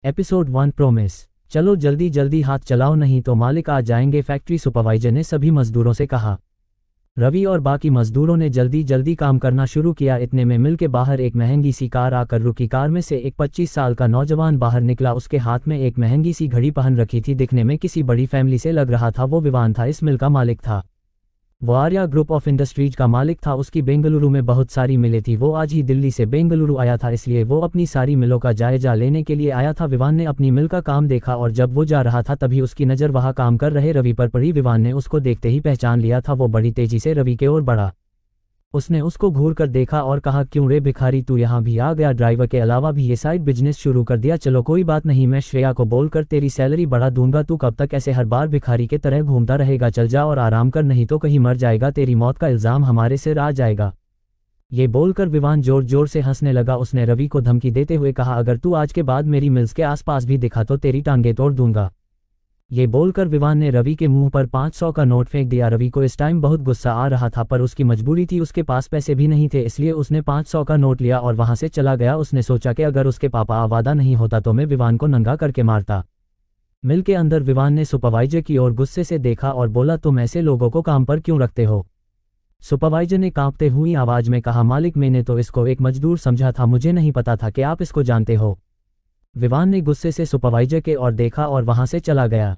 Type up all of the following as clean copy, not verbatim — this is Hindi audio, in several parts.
Episode 1 promise. चलो जल्दी जल्दी हाथ चलाओ नहीं तो मालिक आ जाएंगे, फैक्ट्री सुपरवाइजर ने सभी मजदूरों से कहा। रवि और बाकी मजदूरों ने जल्दी जल्दी काम करना शुरू किया। इतने में मिल के बाहर एक महंगी सी कार आकर रुकी। कार में से एक 25 साल का नौजवान बाहर निकला। उसके हाथ में एक महंगी सी घड़ी पहन रखी थी। दिखने में किसी बड़ी फैमिली से लग रहा था। वो विवान था, इस मिल का मालिक था। वो आर्या ग्रुप ऑफ इंडस्ट्रीज का मालिक था। उसकी बेंगलुरु में बहुत सारी मिलें थी। वो आज ही दिल्ली से बेंगलुरु आया था, इसलिए वो अपनी सारी मिलों का जायजा लेने के लिए आया था। विवान ने अपनी मिल का काम देखा और जब वो जा रहा था तभी उसकी नज़र वहाँ काम कर रहे रवि पर पड़ी। विवान ने उसको देखते ही पहचान लिया था। वो बड़ी तेजी से रवि के ओर बढ़ा। उसने उसको घूर कर देखा और कहा, क्यों रे भिखारी, तू यहाँ भी आ गया? ड्राइवर के अलावा भी ये साइड बिजनेस शुरू कर दिया। चलो कोई बात नहीं, मैं श्रेया को बोलकर तेरी सैलरी बढ़ा दूंगा। तू कब तक ऐसे हर बार भिखारी के तरह घूमता रहेगा? चल जा और आराम कर, नहीं तो कहीं मर जाएगा। तेरी मौत का इल्ज़ाम हमारे सिर आ जाएगा। ये बोलकर विवान जोर जोर से हंसने लगा। उसने रवि को धमकी देते हुए कहा, अगर तू आज के बाद मेरी मिल्स के आसपास भी दिखा तो तेरी टांगें तोड़ दूंगा। ये बोलकर विवान ने रवि के मुंह पर 500 का नोट फेंक दिया। रवि को इस टाइम बहुत गुस्सा आ रहा था, पर उसकी मजबूरी थी। उसके पास पैसे भी नहीं थे, इसलिए उसने 500 का नोट लिया और वहां से चला गया। उसने सोचा कि अगर उसके पापा आवादा नहीं होता तो मैं विवान को नंगा करके मारता। मिल के अंदर विवान ने सुपरवाइजर की ओर गुस्से से देखा और बोला, तुम ऐसे लोगों को काम पर क्यों रखते हो? सुपरवाइजर ने कांपते हुई आवाज में कहा, मालिक मैंने तो इसको एक मजदूर समझा था, मुझे नहीं पता था कि आप इसको जानते हो। विवान ने गुस्से से सुपरवाइजर के ओर देखा और वहां से चला गया।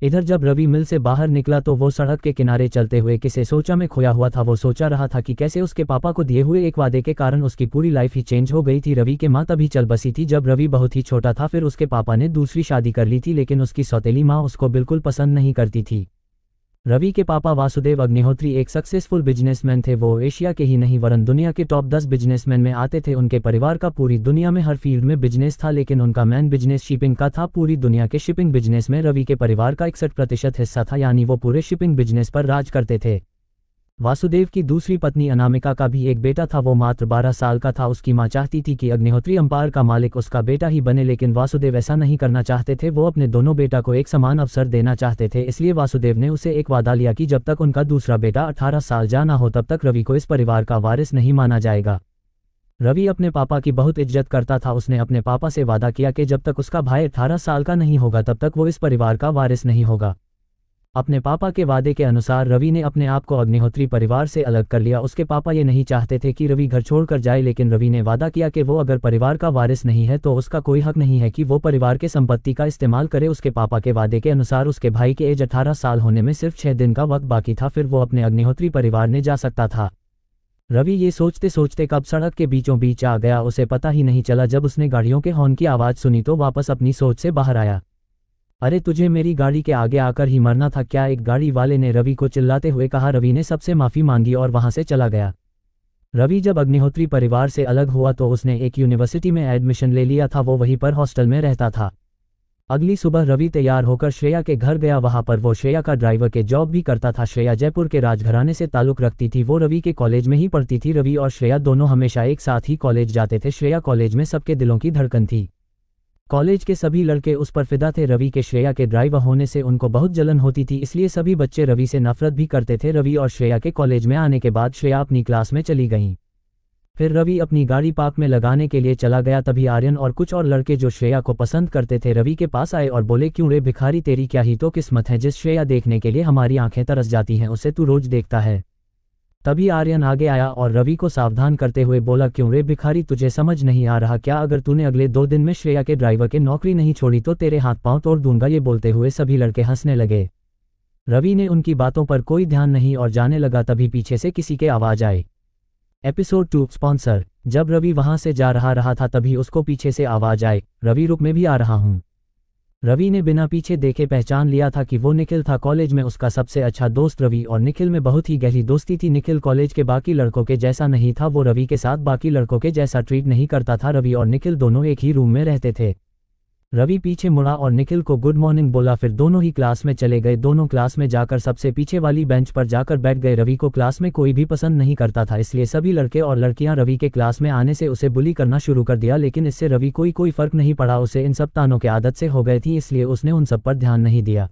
इधर जब रवि मिल से बाहर निकला तो वो सड़क के किनारे चलते हुए किसी सोचा में खोया हुआ था। वो सोचा रहा था कि कैसे उसके पापा को दिए हुए एक वादे के कारण उसकी पूरी लाइफ ही चेंज हो गई थी। रवि के माँ तभी चल बसी थी जब रवि बहुत ही छोटा था। फिर उसके पापा ने दूसरी शादी कर ली थी, लेकिन उसकी सौतेली माँ उसको बिल्कुल पसंद नहीं करती थी। रवि के पापा वासुदेव अग्निहोत्री एक सक्सेसफुल बिजनेसमैन थे। वो एशिया के ही नहीं वरन दुनिया के टॉप 10 बिजनेसमैन में आते थे। उनके परिवार का पूरी दुनिया में हर फील्ड में बिजनेस था, लेकिन उनका मेन बिजनेस शिपिंग का था। पूरी दुनिया के शिपिंग बिजनेस में रवि के परिवार का 61% हिस्सा था, यानी वो पूरे शिपिंग बिजनेस पर राज करते थे। वासुदेव की दूसरी पत्नी अनामिका का भी एक बेटा था। वो मात्र 12 साल का था। उसकी माँ चाहती थी कि अग्निहोत्री अंपायर का मालिक उसका बेटा ही बने, लेकिन वासुदेव ऐसा नहीं करना चाहते थे। वो अपने दोनों बेटा को एक समान अवसर देना चाहते थे। इसलिए वासुदेव ने उसे एक वादा लिया कि जब तक उनका दूसरा बेटा 18 साल जा ना हो तब तक रवि को इस परिवार का वारिस नहीं माना जाएगा। रवि अपने पापा की बहुत इज्जत करता था। उसने अपने पापा से वादा किया कि जब तक उसका भाई 18 साल का नहीं होगा तब तक वो इस परिवार का वारिस नहीं होगा। अपने पापा के वादे के अनुसार रवि ने अपने आप को अग्निहोत्री परिवार से अलग कर लिया। उसके पापा ये नहीं चाहते थे कि रवि घर छोड़कर जाए, लेकिन रवि ने वादा किया कि वो अगर परिवार का वारिस नहीं है तो उसका कोई हक नहीं है कि वो परिवार के संपत्ति का इस्तेमाल करे। उसके पापा के वादे के अनुसार उसके भाई के एज 18 साल होने में सिर्फ 6 दिन का वक्त बाकी था, फिर वो अपने अग्निहोत्री परिवार ने जा सकता था। रवि ये सोचते सोचते कब सड़क के बीचों बीच आ गया, उसे पता ही नहीं चला। जब उसने गाड़ियों के हॉर्न की आवाज़ सुनी तो वापस अपनी सोच से बाहर आया। अरे तुझे मेरी गाड़ी के आगे आकर ही मरना था क्या? एक गाड़ी वाले ने रवि को चिल्लाते हुए कहा। रवि ने सबसे माफ़ी मांगी और वहां से चला गया। रवि जब अग्निहोत्री परिवार से अलग हुआ तो उसने एक यूनिवर्सिटी में एडमिशन ले लिया था। वो वहीं पर हॉस्टल में रहता था। अगली सुबह रवि तैयार होकर श्रेया के घर गया। वहां पर वो श्रेया का ड्राइवर के जॉब भी करता था। श्रेया जयपुर के राजघराने से ताल्लुक़ रखती थी। वो रवि के कॉलेज में ही पढ़ती थी। रवि और श्रेया दोनों हमेशा एक साथ ही कॉलेज जाते थे। श्रेया कॉलेज में सबके दिलों की धड़कन थी। कॉलेज के सभी लड़के उस पर फिदा थे। रवि के श्रेया के ड्राइवर होने से उनको बहुत जलन होती थी, इसलिए सभी बच्चे रवि से नफरत भी करते थे। रवि और श्रेया के कॉलेज में आने के बाद श्रेया अपनी क्लास में चली गईं। फिर रवि अपनी गाड़ी पार्क में लगाने के लिए चला गया। तभी आर्यन और कुछ और लड़के जो श्रेया को पसंद करते थे रवि के पास आए और बोले, क्यों रे भिखारी, तेरी क्या ही तो किस्मत है, जिस श्रेया देखने के लिए हमारी आंखें तरस जाती हैं उसे तू रोज देखता है। तभी आर्यन आगे आया और रवि को सावधान करते हुए बोला, क्यों रे भिखारी, तुझे समझ नहीं आ रहा क्या? अगर तूने अगले 2 दिन में श्रेया के ड्राइवर के नौकरी नहीं छोड़ी तो तेरे हाथ पांव तोड़ दूंगा। ये बोलते हुए सभी लड़के हंसने लगे। रवि ने उनकी बातों पर कोई ध्यान नहीं और जाने लगा। तभी पीछे से किसी के आवाज आई। Episode 2 sponsor. जब रवि वहां से जा रहा था तभी उसको पीछे से आवाज आई, रवि रुक, मैं भी आ रहा हूँ। रवि ने बिना पीछे देखे पहचान लिया था कि वो निखिल था। कॉलेज में उसका सबसे अच्छा दोस्त रवि और निखिल में बहुत ही गहरी दोस्ती थी। निखिल कॉलेज के बाकी लड़कों के जैसा नहीं था। वो रवि के साथ बाकी लड़कों के जैसा ट्रीट नहीं करता था। रवि और निखिल दोनों एक ही रूम में रहते थे। रवि पीछे मुड़ा और निखिल को गुड मॉर्निंग बोला। फिर दोनों ही क्लास में चले गए। दोनों क्लास में जाकर सबसे पीछे वाली बेंच पर जाकर बैठ गए। रवि को क्लास में कोई भी पसंद नहीं करता था, इसलिए सभी लड़के और लड़कियां रवि के क्लास में आने से उसे बुली करना शुरू कर दिया, लेकिन इससे रवि कोई फर्क नहीं पड़ा। उसे इन सब तानों की आदत से हो गई थी, इसलिए उसने उन सब पर ध्यान नहीं दिया।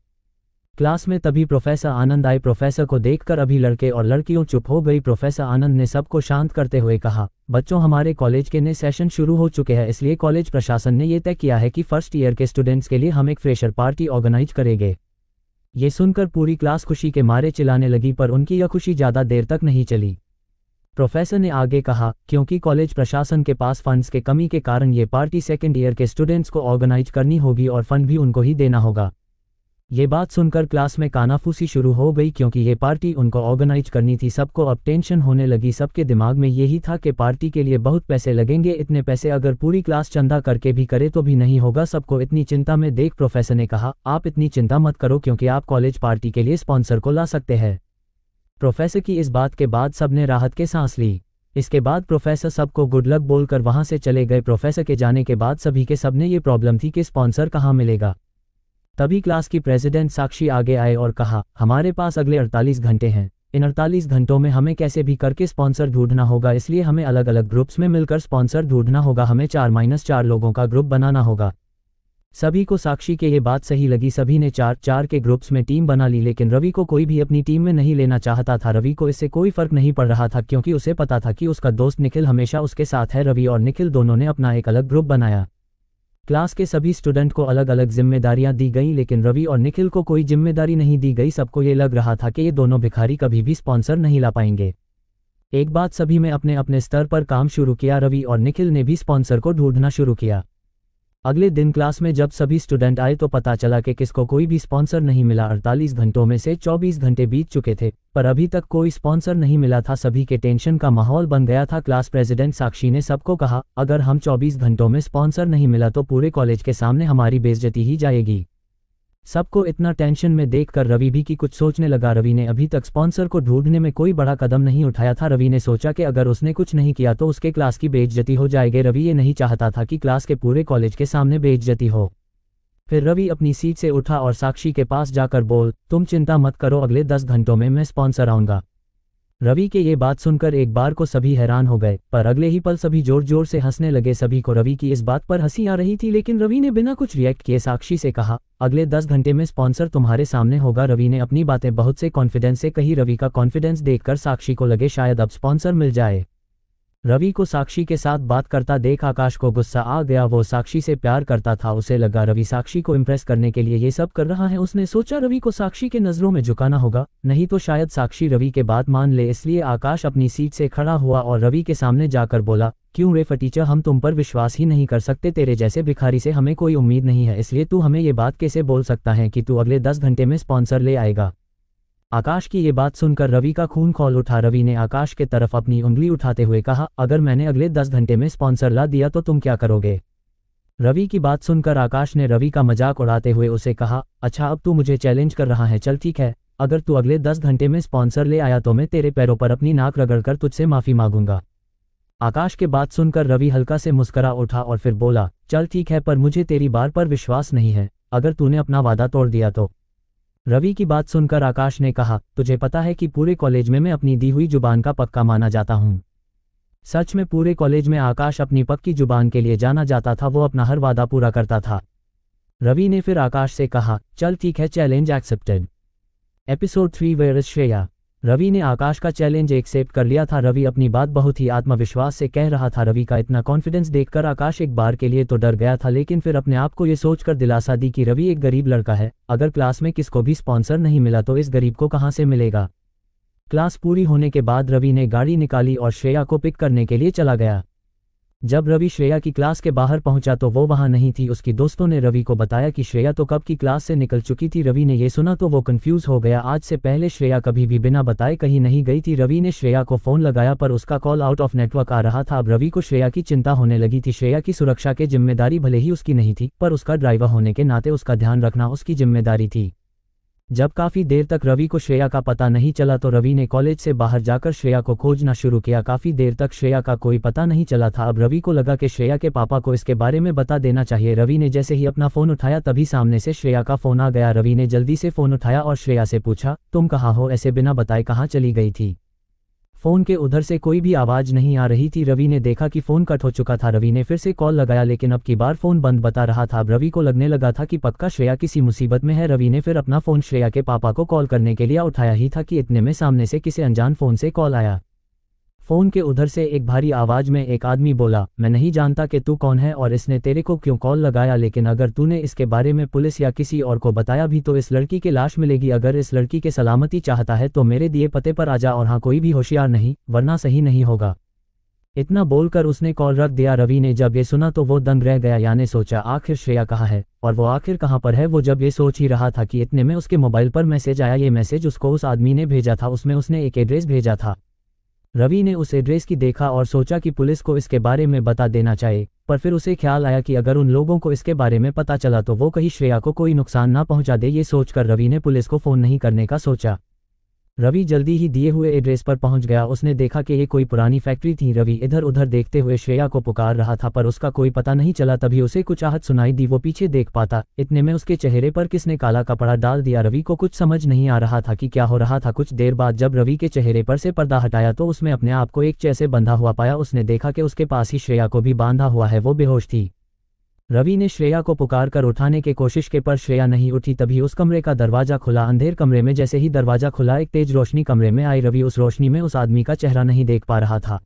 क्लास में तभी प्रोफेसर आनंद आए। प्रोफेसर को देखकर अभी लड़के और लड़कियों चुप हो गई। प्रोफेसर आनंद ने सबको शांत करते हुए कहा, बच्चों, हमारे कॉलेज के नए सेशन शुरू हो चुके हैं, इसलिए कॉलेज प्रशासन ने ये तय किया है कि फर्स्ट ईयर के स्टूडेंट्स के लिए हम एक फ्रेशर पार्टी ऑर्गेनाइज करेंगे। ये सुनकर पूरी क्लास खुशी के मारे चिल्लाने लगी, पर उनकी यह खुशी ज़्यादा देर तक नहीं चली। प्रोफेसर ने आगे कहा, क्योंकि कॉलेज प्रशासन के पास फंड्स के कमी के कारण ये पार्टी सेकेंड ईयर के स्टूडेंट्स को ऑर्गेनाइज करनी होगी और फंड भी उनको ही देना होगा। ये बात सुनकर क्लास में कानाफूसी शुरू हो गई, क्योंकि ये पार्टी उनको ऑर्गेनाइज करनी थी। सबको अब टेंशन होने लगी। सबके दिमाग में यही था कि पार्टी के लिए बहुत पैसे लगेंगे, इतने पैसे अगर पूरी क्लास चंदा करके भी करे तो भी नहीं होगा। सबको इतनी चिंता में देख प्रोफेसर ने कहा, आप इतनी चिंता मत करो, क्योंकि आप कॉलेज पार्टी के लिए स्पॉन्सर को ला सकते हैं। प्रोफेसर की इस बात के बाद सबने राहत के सांस ली। इसके बाद प्रोफेसर सबको गुड लक बोलकर वहां से चले गए। प्रोफेसर के जाने के बाद सभी के सबने ये प्रॉब्लम थी कि स्पॉन्सर कहाँ मिलेगा। तभी क्लास की प्रेसिडेंट साक्षी आगे आए और कहा, हमारे पास अगले 48 घंटे हैं। इन 48 घंटों में हमें कैसे भी करके स्पॉन्सर ढूंढना होगा, इसलिए हमें अलग अलग ग्रुप्स में मिलकर स्पॉन्सर ढूंढना होगा। हमें 4-4 लोगों का ग्रुप बनाना होगा। सभी को साक्षी के ये बात सही लगी। सभी ने 4-4 के ग्रुप्स में टीम बना ली, लेकिन रवि को कोई भी अपनी टीम में नहीं लेना चाहता था। रवि को इससे कोई फर्क नहीं पड़ रहा था, क्योंकि उसे पता था कि उसका दोस्त निखिल हमेशा उसके साथ है। रवि और निखिल दोनों ने अपना एक अलग ग्रुप बनाया। क्लास के सभी स्टूडेंट को अलग अलग जिम्मेदारियां दी गई, लेकिन रवि और निखिल को कोई जिम्मेदारी नहीं दी गई। सबको ये लग रहा था कि ये दोनों भिखारी कभी भी स्पॉन्सर नहीं ला पाएंगे। एक बात, सभी में अपने अपने स्तर पर काम शुरू किया। रवि और निखिल ने भी स्पॉन्सर को ढूंढना शुरू किया। अगले दिन क्लास में जब सभी स्टूडेंट आए तो पता चला कि किसको कोई भी स्पॉन्सर नहीं मिला। 48 घंटों में से 24 घंटे बीत चुके थे, पर अभी तक कोई स्पॉन्सर नहीं मिला था। सभी के टेंशन का माहौल बन गया था। क्लास प्रेसिडेंट साक्षी ने सबको कहा, अगर हम 24 घंटों में स्पॉन्सर नहीं मिला तो पूरे कॉलेज के सामने हमारी बेइज्जती ही जाएगी। सबको इतना टेंशन में देखकर रवि भी की कुछ सोचने लगा। रवि ने अभी तक स्पॉन्सर को ढूंढने में कोई बड़ा कदम नहीं उठाया था। रवि ने सोचा कि अगर उसने कुछ नहीं किया तो उसके क्लास की बेइज्जती हो जाएगी। रवि ये नहीं चाहता था कि क्लास के पूरे कॉलेज के सामने बेइज्जती हो। फिर रवि अपनी सीट से उठा और साक्षी के पास जाकर बोल, तुम चिंता मत करो, अगले 10 घंटों में मैं स्पॉन्सर आऊंगा। रवि के ये बात सुनकर एक बार को सभी हैरान हो गए, पर अगले ही पल सभी जोर जोर से हंसने लगे। सभी को रवि की इस बात पर हंसी आ रही थी, लेकिन रवि ने बिना कुछ रिएक्ट किए साक्षी से कहा, अगले 10 घंटे में स्पॉन्सर तुम्हारे सामने होगा। रवि ने अपनी बातें बहुत से कॉन्फिडेंस से कही। रवि का कॉन्फिडेंस देखकर साक्षी को लगे शायद अब स्पॉन्सर मिल जाए। रवि को साक्षी के साथ बात करता देख आकाश को गुस्सा आ गया। वो साक्षी से प्यार करता था। उसे लगा रवि साक्षी को इम्प्रेस करने के लिए ये सब कर रहा है। उसने सोचा रवि को साक्षी के नज़रों में झुकाना होगा, नहीं तो शायद साक्षी रवि के बात मान ले। इसलिए आकाश अपनी सीट से खड़ा हुआ और रवि के सामने जाकर बोला, क्यों रे फटीचर, हम तुम पर विश्वास ही नहीं कर सकते। तेरे जैसे भिखारी से हमें कोई उम्मीद नहीं है, इसलिए तू हमें ये बात कैसे बोल सकता है कि तू अगले 10 घंटे में स्पॉन्सर ले आएगा। आकाश की ये बात सुनकर रवि का खून खौल उठा। रवि ने आकाश के तरफ अपनी उंगली उठाते हुए कहा, अगर मैंने अगले 10 घंटे में स्पॉन्सर ला दिया तो तुम क्या करोगे? रवि की बात सुनकर आकाश ने रवि का मजाक उड़ाते हुए उसे कहा, अच्छा अब तू मुझे चैलेंज कर रहा है, चल ठीक है, अगर तू अगले 10 घंटे में स्पॉन्सर ले आया तो मैं तेरे पैरों पर अपनी नाक रगड़कर तुझसे माफी मांगूंगा। आकाश के बात सुनकर रवि हल्का से मुस्करा उठा और फिर बोला, चल ठीक है, पर मुझे तेरी बात पर विश्वास नहीं है, अगर तूने अपना वादा तोड़ दिया तो। रवि की बात सुनकर आकाश ने कहा, तुझे पता है कि पूरे कॉलेज में मैं अपनी दी हुई जुबान का पक्का माना जाता हूँ। सच में पूरे कॉलेज में आकाश अपनी पक्की जुबान के लिए जाना जाता था। वो अपना हर वादा पूरा करता था। रवि ने फिर आकाश से कहा, चल ठीक है, challenge accepted. Episode 3 where is Shreya. Ravi ने आकाश का चैलेंज एक्सेप्ट कर लिया था। रवि अपनी बात बहुत ही आत्मविश्वास से कह रहा था। रवि का इतना कॉन्फिडेंस देखकर आकाश एक बार के लिए तो डर गया था, लेकिन फिर अपने आप को ये सोचकर दिलासा दी कि रवि एक गरीब लड़का है। अगर क्लास में किसको भी स्पॉन्सर नहीं मिला तो इस गरीब को कहाँ से मिलेगा। क्लास पूरी होने के बाद रवि ने गाड़ी निकाली और श्रेया को पिक करने के लिए चला गया। जब रवि श्रेया की क्लास के बाहर पहुंचा तो वो वहां नहीं थी। उसकी दोस्तों ने रवि को बताया कि श्रेया तो कब की क्लास से निकल चुकी थी। रवि ने ये सुना तो वो कंफ्यूज हो गया। आज से पहले श्रेया कभी भी बिना बताए कहीं नहीं गई थी। रवि ने श्रेया को फोन लगाया पर उसका कॉल आउट ऑफ नेटवर्क आ रहा था। अब रवि को श्रेया की चिंता होने लगी थी। श्रेया की सुरक्षा की जिम्मेदारी भले ही उसकी नहीं थी, पर उसका ड्राइवर होने के नाते उसका ध्यान रखना उसकी जिम्मेदारी थी। जब काफी देर तक रवि को श्रेया का पता नहीं चला तो रवि ने कॉलेज से बाहर जाकर श्रेया को खोजना शुरू किया। काफी देर तक श्रेया का कोई पता नहीं चला था। अब रवि को लगा कि श्रेया के पापा को इसके बारे में बता देना चाहिए। रवि ने जैसे ही अपना फोन उठाया तभी सामने से श्रेया का फोन आ गया। रवि ने जल्दी से फोन उठाया और श्रेया से पूछा, तुम कहाँ हो? ऐसे बिना बताए कहाँ चली गई थी? फोन के उधर से कोई भी आवाज नहीं आ रही थी। रवि ने देखा कि फोन कट हो चुका था। रवि ने फिर से कॉल लगाया, लेकिन अब की बार फोन बंद बता रहा था। अब रवि को लगने लगा था कि पक्का श्रेया किसी मुसीबत में है। रवि ने फिर अपना फोन श्रेया के पापा को कॉल करने के लिए उठाया ही था कि इतने में सामने से किसी अनजान फोन से कॉल आया। फोन के उधर से एक भारी आवाज में एक आदमी बोला, मैं नहीं जानता कि तू कौन है और इसने तेरे को क्यों कॉल लगाया, लेकिन अगर तूने इसके बारे में पुलिस या किसी और को बताया भी तो इस लड़की की लाश मिलेगी। अगर इस लड़की के सलामती चाहता है तो मेरे दिए पते पर आ जा, और हाँ कोई भी होशियार नहीं, वरना सही नहीं होगा। इतना बोलकर उसने कॉल रख दिया। रवि ने जब ये सुना तो वो दंग रह गया, यानी सोचा आखिर श्रेया कहाँ है और वो आखिर कहाँ पर है। वो जब ये सोच ही रहा था कि इतने में उसके मोबाइल पर मैसेज आया। ये मैसेज उसको उस आदमी ने भेजा था, उसमें उसने एक एड्रेस भेजा था। रवि ने उस एड्रेस की देखा और सोचा कि पुलिस को इसके बारे में बता देना चाहिए, पर फिर उसे ख्याल आया कि अगर उन लोगों को इसके बारे में पता चला तो वो कहीं श्रेया को कोई नुकसान ना पहुंचा दे। ये सोचकर रवि ने पुलिस को फ़ोन नहीं करने का सोचा। रवि जल्दी ही दिए हुए एड्रेस पर पहुंच गया। उसने देखा कि ये कोई पुरानी फैक्ट्री थी। रवि इधर उधर देखते हुए श्रेया को पुकार रहा था, पर उसका कोई पता नहीं चला। तभी उसे कुछ आहट सुनाई दी। वो पीछे देख पाता, इतने में उसके चेहरे पर किसने काला कपड़ा डाल दिया। रवि को कुछ समझ नहीं आ रहा था कि क्या हो रहा था। कुछ देर बाद जब रवि के चेहरे पर से पर्दा हटाया तो उसमें अपने आप को एक चेयर से बंधा हुआ पाया। उसने देखा कि उसके पास ही श्रेया को भी बांधा हुआ है, वो बेहोश थी। रवि ने श्रेया को पुकार कर उठाने की कोशिश की, पर श्रेया नहीं उठी। तभी उस कमरे का दरवाजा खुला। अंधेर कमरे में जैसे ही दरवाजा खुला, एक तेज रोशनी कमरे में आई। रवि उस रोशनी में उस आदमी का चेहरा नहीं देख पा रहा था।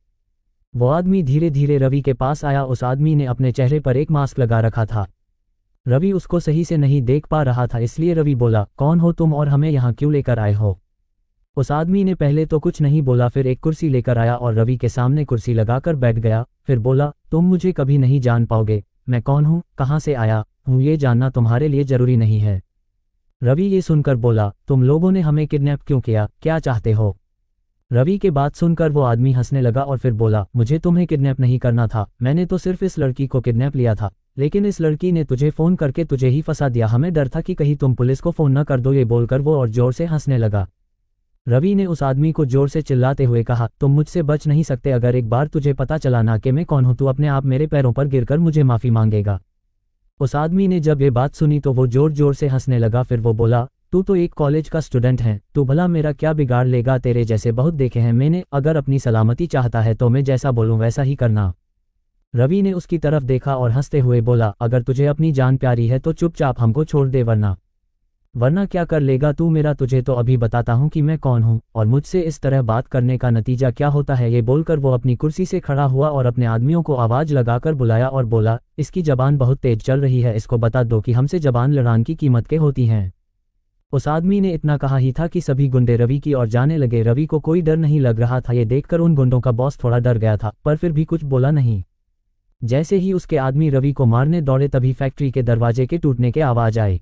वो आदमी धीरे धीरे रवि के पास आया। उस आदमी ने अपने चेहरे पर एक मास्क लगा रखा था। रवि उसको सही से नहीं देख पा रहा था, इसलिए रवि बोला, कौन हो तुम और हमें यहाँ क्यों लेकर आए हो। उस आदमी ने पहले तो कुछ नहीं बोला, फिर एक कुर्सी लेकर आया और रवि के सामने कुर्सी लगाकर बैठ गया। फिर बोला, तुम मुझे कभी नहीं जान पाओगे। मैं कौन हूँ, कहाँ से आया हूँ, ये जानना तुम्हारे लिए जरूरी नहीं है। रवि ये सुनकर बोला, तुम लोगों ने हमें किडनैप क्यों किया, क्या चाहते हो। रवि के बात सुनकर वो आदमी हंसने लगा और फिर बोला, मुझे तुम्हें किडनैप नहीं करना था, मैंने तो सिर्फ इस लड़की को किडनैप लिया था, लेकिन इस लड़की ने तुझे फ़ोन करके तुझे ही फंसा दिया। हमें डर था कि कहीं तुम पुलिस को फ़ोन न कर दो। ये बोलकर वो और जोर से हंसने लगा। रवि ने उस आदमी को जोर से चिल्लाते हुए कहा, तुम मुझसे बच नहीं सकते। अगर एक बार तुझे पता चला ना कि मैं कौन हूं, तो अपने आप मेरे पैरों पर गिरकर मुझे माफ़ी मांगेगा। उस आदमी ने जब ये बात सुनी तो वो जोर जोर से हंसने लगा। फिर वो बोला, तू तो एक कॉलेज का स्टूडेंट है, तू भला मेरा क्या बिगाड़ लेगा, तेरे जैसे बहुत देखे हैं मैंने। अगर अपनी सलामती चाहता है तो मैं जैसा बोलूँ वैसा ही करना। रवि ने उसकी तरफ देखा और हंसते हुए बोला, अगर तुझे अपनी जान प्यारी है तो चुपचाप हमको छोड़ दे, वरना क्या कर लेगा तू मेरा। तुझे तो अभी बताता हूँ कि मैं कौन हूँ और मुझसे इस तरह बात करने का नतीजा क्या होता है। ये बोलकर वो अपनी कुर्सी से खड़ा हुआ और अपने आदमियों को आवाज़ लगाकर बुलाया और बोला, इसकी जबान बहुत तेज चल रही है, इसको बता दो कि हमसे जबान लड़ाने की कीमत के होती हैं। उस आदमी ने इतना कहा ही था कि सभी गुंडे रवि की ओर जाने लगे। रवि को कोई डर नहीं लग रहा था। ये देखकर उन गुंडों का बॉस थोड़ा डर गया था, पर फिर भी कुछ बोला नहीं। जैसे ही उसके आदमी रवि को मारने दौड़े तभी फैक्ट्री के दरवाजे के टूटने के आवाज़ आए।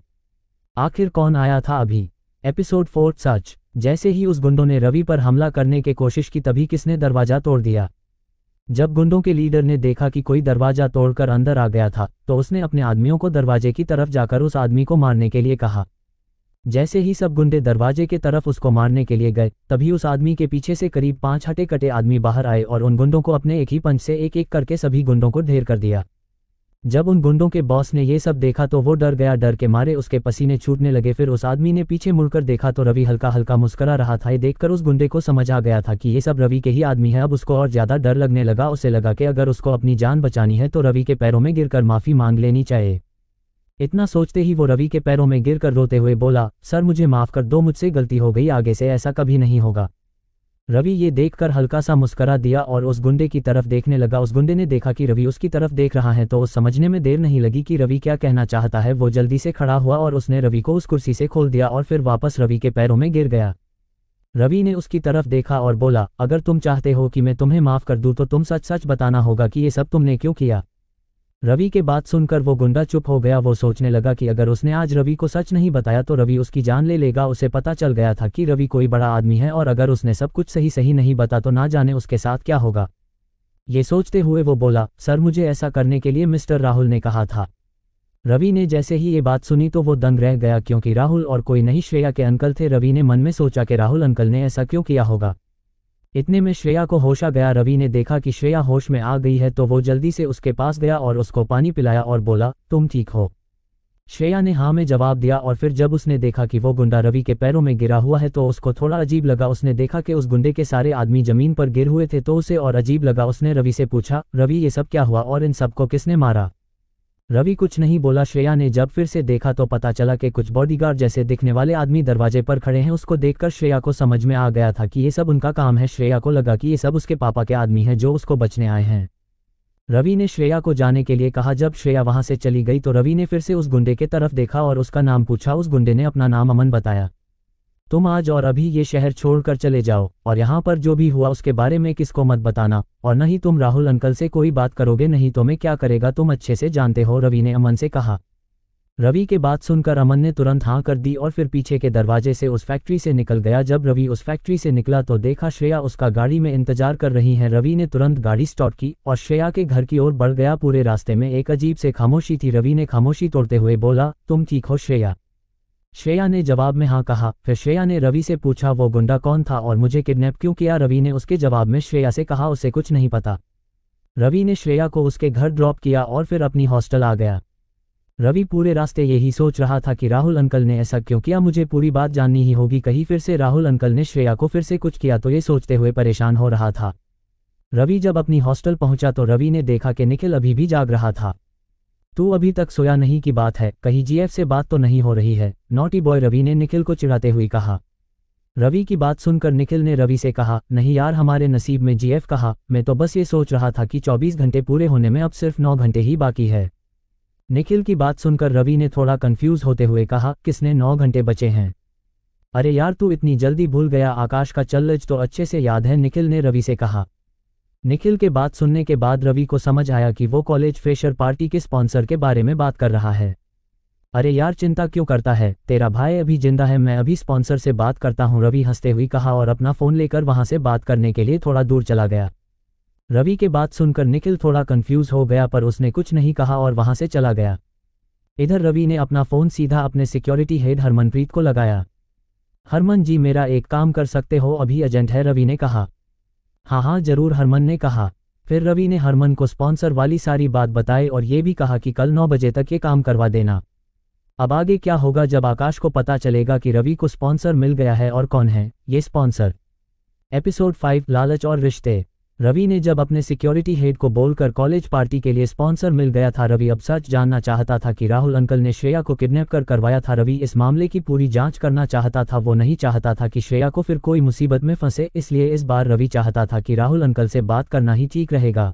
आखिर कौन आया था अभी। एपिसोड 4 सच। जैसे ही उस गुंडों ने रवि पर हमला करने की कोशिश की तभी किसने दरवाजा तोड़ दिया। जब गुंडों के लीडर ने देखा कि कोई दरवाजा तोड़कर अंदर आ गया था तो उसने अपने आदमियों को दरवाजे की तरफ जाकर उस आदमी को मारने के लिए कहा। जैसे ही सब गुंडे दरवाजे के तरफ उसको मारने के लिए गए तभी उस आदमी के पीछे से करीब 5 हटे कटे आदमी बाहर आए और उन गुंडों को अपने एक ही पंच से एक एक करके सभी गुंडों को ढेर कर दिया। जब उन गुंडों के बॉस ने ये सब देखा तो वो डर गया। डर के मारे उसके पसीने छूटने लगे। फिर उस आदमी ने पीछे मुड़कर देखा तो रवि हल्का हल्का मुस्कुरा रहा था। ये देखकर उस गुंडे को समझ आ गया था कि ये सब रवि के ही आदमी है। अब उसको और ज्यादा डर लगने लगा। उसे लगा कि अगर उसको अपनी जान बचानी है तो रवि के पैरों में गिरकर माफी मांग लेनी चाहिए। इतना सोचते ही वो रवि के पैरों में गिरकर रोते हुए बोला, सर मुझे माफ कर दो, मुझसे गलती हो गई, आगे से ऐसा कभी नहीं होगा। रवि ये देखकर हल्का सा मुस्करा दिया और उस गुंडे की तरफ देखने लगा। उस गुंडे ने देखा कि रवि उसकी तरफ देख रहा है तो उस समझने में देर नहीं लगी कि रवि क्या कहना चाहता है। वो जल्दी से खड़ा हुआ और उसने रवि को उस कुर्सी से खोल दिया और फिर वापस रवि के पैरों में गिर गया। रवि ने उसकी तरफ देखा और बोला, अगर तुम चाहते हो कि मैं तुम्हें माफ कर दूं तो तुम सच सच बताना होगा कि ये सब तुमने क्यों किया। रवि के बात सुनकर वो गुंडा चुप हो गया। वो सोचने लगा कि अगर उसने आज रवि को सच नहीं बताया तो रवि उसकी जान ले लेगा। उसे पता चल गया था कि रवि कोई बड़ा आदमी है और अगर उसने सब कुछ सही सही नहीं बता तो ना जाने उसके साथ क्या होगा। ये सोचते हुए वो बोला, सर मुझे ऐसा करने के लिए मिस्टर राहुल ने कहा था। रवि ने जैसे ही ये बात सुनी तो वो दंग रह गया, क्योंकि राहुल और कोई नहीं श्रेया के अंकल थे। रवि ने मन में सोचा कि राहुल अंकल ने ऐसा क्यों किया होगा। इतने में श्रेया को होश आ गया। रवि ने देखा कि श्रेया होश में आ गई है तो वो जल्दी से उसके पास गया और उसको पानी पिलाया और बोला, तुम ठीक हो। श्रेया ने हाँ में जवाब दिया और फिर जब उसने देखा कि वो गुंडा रवि के पैरों में गिरा हुआ है तो उसको थोड़ा अजीब लगा। उसने देखा कि उस गुंडे के सारे आदमी जमीन पर गिर हुए थे तो उसे और अजीब लगा। उसने रवि से पूछा, रवि ये सब क्या हुआ और इन सबको किसने मारा। रवि कुछ नहीं बोला। श्रेया ने जब फिर से देखा तो पता चला कि कुछ बॉडीगार्ड जैसे दिखने वाले आदमी दरवाजे पर खड़े हैं। उसको देखकर श्रेया को समझ में आ गया था कि ये सब उनका काम है। श्रेया को लगा कि ये सब उसके पापा के आदमी हैं जो उसको बचने आए हैं। रवि ने श्रेया को जाने के लिए कहा। जब श्रेया वहां से चली गई तो रवि ने फिर से उस गुंडे के तरफ देखा और उसका नाम पूछा। उस गुंडे ने अपना नाम अमन बताया। तुम आज और अभी ये शहर छोड़कर चले जाओ और यहाँ पर जो भी हुआ उसके बारे में किसको मत बताना, और न ही तुम राहुल अंकल से कोई बात करोगे, नहीं तो मैं क्या करेगा तुम अच्छे से जानते हो, रवि ने अमन से कहा। रवि के बात सुनकर अमन ने तुरंत हाँ कर दी और फिर पीछे के दरवाजे से उस फैक्ट्री से निकल गया। जब रवि उस फैक्ट्री से निकला तो देखा श्रेया उसका गाड़ी में इंतजार कर रही है। रवि ने तुरंत गाड़ी स्टार्ट की और श्रेया के घर की ओर बढ़ गया। पूरे रास्ते में एक अजीब से खामोशी थी। रवि ने खामोशी तोड़ते हुए बोला, तुम ठीक हो श्रेया? श्रेया ने जवाब में हाँ कहा। फिर श्रेया ने रवि से पूछा, वो गुंडा कौन था और मुझे किडनैप क्यों किया? रवि ने उसके जवाब में श्रेया से कहा, उसे कुछ नहीं पता। रवि ने श्रेया को उसके घर ड्रॉप किया और फिर अपनी हॉस्टल आ गया। रवि पूरे रास्ते यही सोच रहा था कि राहुल अंकल ने ऐसा क्यों किया, मुझे पूरी बात जाननी ही होगी। कहीं फिर से राहुल अंकल ने श्रेया को फिर से कुछ किया तो ये सोचते हुए परेशान हो रहा था। रवि जब अपनी हॉस्टल पहुंचा तो रवि ने देखा कि निखिल अभी भी जाग रहा था। तू अभी तक सोया नहीं की बात है, कहीं जीएफ से बात तो नहीं हो रही है? नॉटी बॉय, रवि ने निखिल को चिढ़ाते हुए कहा। रवि की बात सुनकर निखिल ने रवि से कहा, नहीं यार, हमारे नसीब में जीएफ कहा, मैं तो बस ये सोच रहा था कि 24 घंटे पूरे होने में अब सिर्फ 9 घंटे ही बाकी है। निखिल की बात सुनकर रवि ने थोड़ा कंफ्यूज होते हुए कहा, किसने 9 घंटे बचे हैं? अरे यार तू इतनी जल्दी भूल गया, आकाश का चल्लज तो अच्छे से याद है, निखिल ने रवि से कहा। निखिल के बात सुनने के बाद रवि को समझ आया कि वो कॉलेज फ्रेशर पार्टी के स्पॉन्सर के बारे में बात कर रहा है। अरे यार चिंता क्यों करता है, तेरा भाई अभी जिंदा है, मैं अभी स्पॉन्सर से बात करता हूँ, रवि हंसते हुए कहा और अपना फ़ोन लेकर वहां से बात करने के लिए थोड़ा दूर चला गया। रवि के बात सुनकर निखिल थोड़ा कंफ्यूज हो गया पर उसने कुछ नहीं कहा और वहां से चला गया। इधर रवि ने अपना फ़ोन सीधा अपने सिक्योरिटी हेड हरमनप्रीत को लगाया। हरमन जी, मेरा एक काम कर सकते हो? अभी एजेंट है, रवि ने कहा। हाँ हाँ जरूर, हरमन ने कहा। फिर रवि ने हरमन को स्पॉन्सर वाली सारी बात बताई और ये भी कहा कि कल 9 बजे तक ये काम करवा देना। अब आगे क्या होगा जब आकाश को पता चलेगा कि रवि को स्पॉन्सर मिल गया है और कौन है ये स्पॉन्सर? एपिसोड 5, लालच और रिश्ते। रवि ने जब अपने सिक्योरिटी हेड को बोलकर कॉलेज पार्टी के लिए स्पॉन्सर मिल गया था। रवि अब सच जानना चाहता था कि राहुल अंकल ने श्रेया को किडनैप कर करवाया था। रवि इस मामले की पूरी जांच करना चाहता था। वो नहीं चाहता था कि श्रेया को फिर कोई मुसीबत में फंसे, इसलिए इस बार रवि चाहता था कि राहुल अंकल से बात करना ही ठीक रहेगा।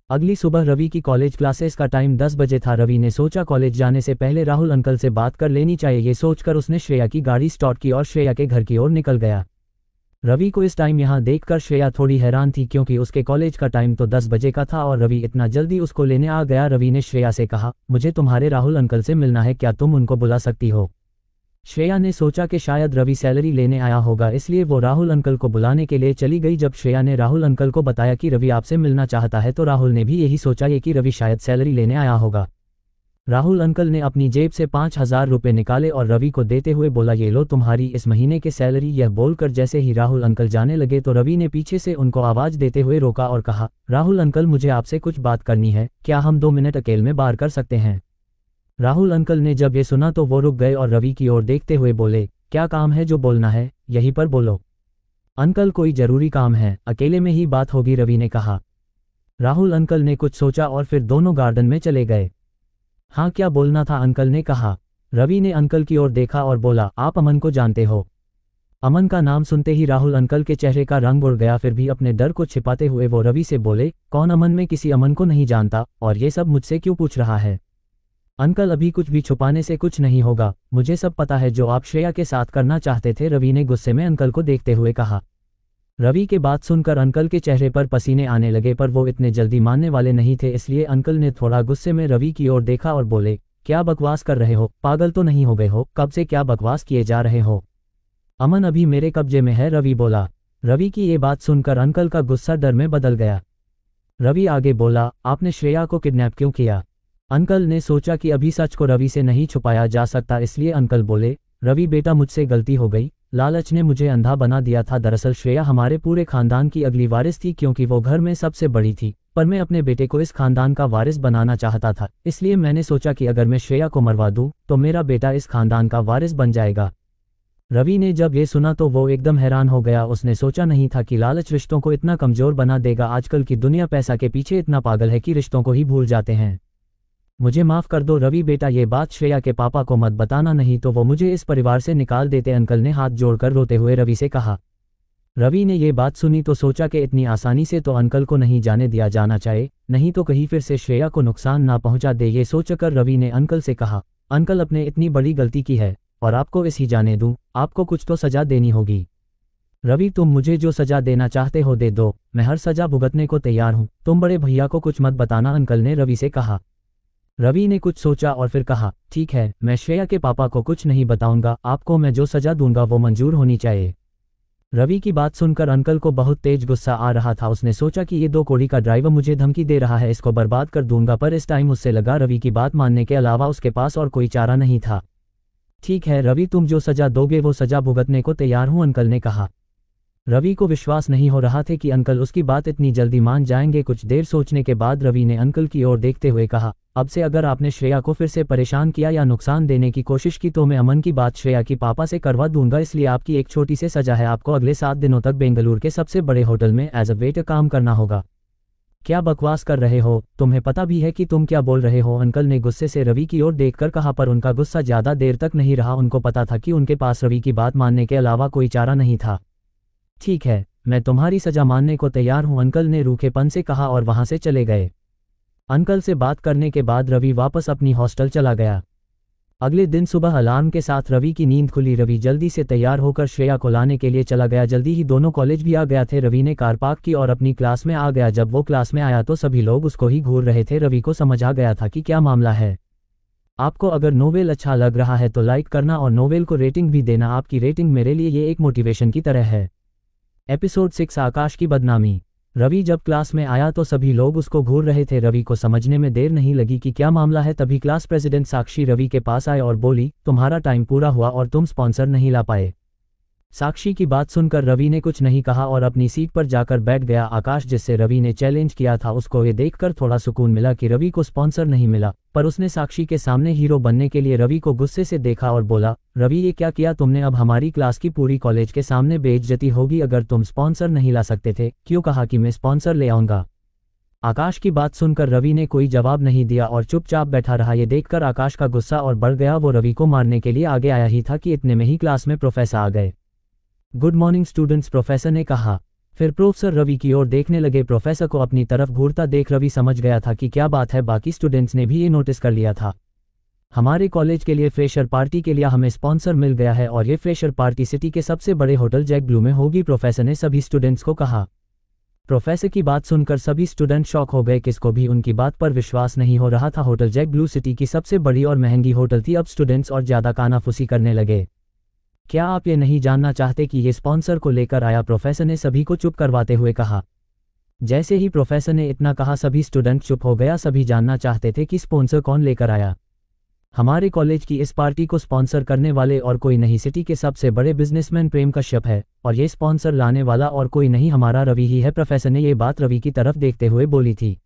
अगली सुबह रवि की कॉलेज क्लासेस का टाइम 10 बजे था। रवि ने सोचा कॉलेज जाने से पहले राहुल अंकल से बात कर लेनी चाहिए। ये सोचकर उसने श्रेया की गाड़ी स्टार्ट की और श्रेया के घर की ओर निकल गया। रवि को इस टाइम यहाँ देखकर श्रेया थोड़ी हैरान थी क्योंकि उसके कॉलेज का टाइम तो 10 बजे का था और रवि इतना जल्दी उसको लेने आ गया। रवि ने श्रेया से कहा, मुझे तुम्हारे राहुल अंकल से मिलना है, क्या तुम उनको बुला सकती हो? श्रेया ने सोचा कि शायद रवि सैलरी लेने आया होगा, इसलिए वो राहुल अंकल को बुलाने के लिए चली गई। जब श्रेया ने राहुल अंकल को बताया कि रवि आपसे मिलना चाहता है तो राहुल ने भी यही सोचा कि रवि शायद सैलरी लेने आया होगा। राहुल अंकल ने अपनी जेब से 5,000 रुपये निकाले और रवि को देते हुए बोला, ये लो तुम्हारी इस महीने की सैलरी। यह बोलकर जैसे ही राहुल अंकल जाने लगे तो रवि ने पीछे से उनको आवाज़ देते हुए रोका और कहा, राहुल अंकल मुझे आपसे कुछ बात करनी है, क्या हम 2 मिनट अकेले में बात कर सकते हैं? राहुल अंकल ने जब ये सुना तो वो रुक गए और रवि की ओर देखते हुए बोले, क्या काम है, जो बोलना है यहीं पर बोलो। अंकल कोई जरूरी काम है, अकेले में ही बात होगी, रवि ने कहा। राहुल अंकल ने कुछ सोचा और फिर दोनों गार्डन में चले गए। हाँ क्या बोलना था, अंकल ने कहा। रवि ने अंकल की ओर देखा और बोला, आप अमन को जानते हो? अमन का नाम सुनते ही राहुल अंकल के चेहरे का रंग उड़ गया। फिर भी अपने डर को छिपाते हुए वो रवि से बोले, कौन अमन? मैं किसी अमन को नहीं जानता और ये सब मुझसे क्यों पूछ रहा है? अंकल अभी कुछ भी छुपाने से कुछ नहीं होगा, मुझे सब पता है जो आप श्रेया के साथ करना चाहते थे, रवि ने गुस्से में अंकल को देखते हुए कहा। रवि के बात सुनकर अंकल के चेहरे पर पसीने आने लगे पर वो इतने जल्दी मानने वाले नहीं थे, इसलिए अंकल ने थोड़ा गुस्से में रवि की ओर देखा और बोले, क्या बकवास कर रहे हो, पागल तो नहीं हो गए हो? कब से क्या बकवास किए जा रहे हो? अमन अभी मेरे कब्जे में है, रवि बोला। रवि की ये बात सुनकर अंकल का गुस्सा डर में बदल गया। रवि आगे बोला, आपने श्रेया को किडनैप क्यों किया? अंकल ने सोचा कि अभी सच को रवि से नहीं छुपाया जा सकता, इसलिए अंकल बोले, रवि बेटा मुझसे गलती हो गई, लालच ने मुझे अंधा बना दिया था। दरअसल श्रेया हमारे पूरे खानदान की अगली वारिस थी क्योंकि वो घर में सबसे बड़ी थी, पर मैं अपने बेटे को इस खानदान का वारिस बनाना चाहता था, इसलिए मैंने सोचा कि अगर मैं श्रेया को मरवा दूं तो मेरा बेटा इस खानदान का वारिस बन जाएगा। रवि ने जब ये सुना तो वो एकदम हैरान हो गया। उसने सोचा नहीं था कि लालच रिश्तों को इतना कमजोर बना देगा। आजकल की दुनिया पैसा के पीछे इतना पागल है कि रिश्तों को ही भूल जाते हैं। मुझे माफ़ कर दो रवि बेटा, ये बात श्रेया के पापा को मत बताना, नहीं तो वो मुझे इस परिवार से निकाल देते, अंकल ने हाथ जोड़कर रोते हुए रवि से कहा। रवि ने ये बात सुनी तो सोचा कि इतनी आसानी से तो अंकल को नहीं जाने दिया जाना चाहिए, नहीं तो कहीं फिर से श्रेया को नुकसान ना पहुंचा दे। ये सोचकर रवि ने अंकल से कहा, अंकल अपने इतनी बड़ी गलती की है और आपको इस ही जाने दूं, आपको कुछ तो सजा देनी होगी। रवि तुम मुझे जो सजा देना चाहते हो दे दो, मैं हर सजा भुगतने को तैयार हूं, तुम बड़े भैया को कुछ मत बताना, अंकल ने रवि से कहा। रवि ने कुछ सोचा और फिर कहा, ठीक है, मैं श्रेया के पापा को कुछ नहीं बताऊंगा, आपको मैं जो सजा दूंगा वो मंजूर होनी चाहिए। रवि की बात सुनकर अंकल को बहुत तेज गुस्सा आ रहा था। उसने सोचा कि ये 2 कौड़ी का ड्राइवर मुझे धमकी दे रहा है, इसको बर्बाद कर दूंगा, पर इस टाइम उससे लगा रवि की बात मानने के अलावा उसके पास और कोई चारा नहीं था। ठीक है रवि, तुम जो सजा दोगे वो सजा भुगतने को तैयार हूं, अंकल ने कहा। रवि को विश्वास नहीं हो रहा था कि अंकल उसकी बात इतनी जल्दी मान जाएंगे। कुछ देर सोचने के बाद रवि ने अंकल की ओर देखते हुए कहा, अब से अगर आपने श्रेया को फिर से परेशान किया या नुकसान देने की कोशिश की तो मैं अमन की बात श्रेया की पापा से करवा दूंगा, इसलिए आपकी एक छोटी सी सजा है, आपको अगले 7 दिनों तक बेंगलुरु के सबसे बड़े होटल में एज अ वेटर काम करना होगा। क्या बकवास कर रहे हो, तुम्हें पता भी है कि तुम क्या बोल रहे हो, अंकल ने गुस्से से रवि की ओर देखकर कहा। पर उनका गुस्सा ज्यादा देर तक नहीं रहा, उनको पता था कि उनके पास रवि की बात मानने के अलावा कोई चारा नहीं था। ठीक है, मैं तुम्हारी सजा मानने को तैयार हूं, अंकल ने रूखेपन से कहा और वहां से चले गए। अंकल से बात करने के बाद रवि वापस अपनी हॉस्टल चला गया। अगले दिन सुबह अलार्म के साथ रवि की नींद खुली। रवि जल्दी से तैयार होकर श्रेया को लाने के लिए चला गया। जल्दी ही दोनों कॉलेज भी आ गया थे। रवि ने कार पार्क की और अपनी क्लास में आ गया। जब वो क्लास में आया तो सभी लोग उसको ही घूर रहे थे। रवि को समझ आ गया था कि क्या मामला है। आपको अगर नोवेल अच्छा लग रहा है तो लाइक करना और नोवेल को रेटिंग भी देना, आपकी रेटिंग मेरे लिए ये एक मोटिवेशन की तरह है। एपिसोड 6 आकाश की बदनामी। रवि जब क्लास में आया तो सभी लोग उसको घूर रहे थे। रवि को समझने में देर नहीं लगी कि क्या मामला है। तभी क्लास प्रेसिडेंट साक्षी रवि के पास आए और बोली, तुम्हारा टाइम पूरा हुआ और तुम स्पॉन्सर नहीं ला पाए। साक्षी की बात सुनकर रवि ने कुछ नहीं कहा और अपनी सीट पर जाकर बैठ गया। आकाश, जिससे रवि ने चैलेंज किया था, उसको ये देखकर थोड़ा सुकून मिला कि रवि को स्पॉन्सर नहीं मिला, पर उसने साक्षी के सामने हीरो बनने के लिए रवि को गुस्से से देखा और बोला, रवि ये क्या किया तुमने, अब हमारी क्लास की पूरी कॉलेज के सामने बेइज्जती होगी। अगर तुम स्पॉन्सर नहीं ला सकते थे, क्यों कहा कि मैं स्पॉन्सर ले आऊंगा। आकाश की बात सुनकर रवि ने कोई जवाब नहीं दिया और चुपचाप बैठा रहा। ये देखकर आकाश का गुस्सा और बढ़ गया। वो रवि को मारने के लिए आगे आया ही था कि इतने में ही क्लास में प्रोफेसर आ गए। गुड मॉर्निंग स्टूडेंट्स, प्रोफेसर ने कहा। फिर प्रोफेसर रवि की ओर देखने लगे। प्रोफेसर को अपनी तरफ घूरता देख रवि समझ गया था कि क्या बात है। बाकी स्टूडेंट्स ने भी ये नोटिस कर लिया था। हमारे कॉलेज के लिए फ्रेशर पार्टी के लिए हमें स्पॉन्सर मिल गया है और ये फ्रेशर पार्टी सिटी के सबसे बड़े होटल जैक ब्लू में होगी, प्रोफेसर ने सभी स्टूडेंट्स को कहा। प्रोफेसर की बात सुनकर सभी स्टूडेंट शॉक हो गए। किसको भी उनकी बात पर विश्वास नहीं हो रहा था। होटल जैक ब्लू सिटी की सबसे बड़ी और महंगी होटल थी। अब स्टूडेंट्स और ज्यादा कानाफूसी करने लगे। क्या आप ये नहीं जानना चाहते कि ये स्पॉन्सर को लेकर आया, प्रोफेसर ने सभी को चुप करवाते हुए कहा। जैसे ही प्रोफेसर ने इतना कहा सभी स्टूडेंट चुप हो गया। सभी जानना चाहते थे कि स्पॉन्सर कौन लेकर आया। हमारे कॉलेज की इस पार्टी को स्पॉन्सर करने वाले और कोई नहीं, सिटी के सबसे बड़े बिजनेसमैन प्रेम कश्यप है और ये स्पॉन्सर लाने वाला और कोई नहीं, हमारा रवि ही है। प्रोफेसर ने ये बात रवि की तरफ देखते हुए बोली थी।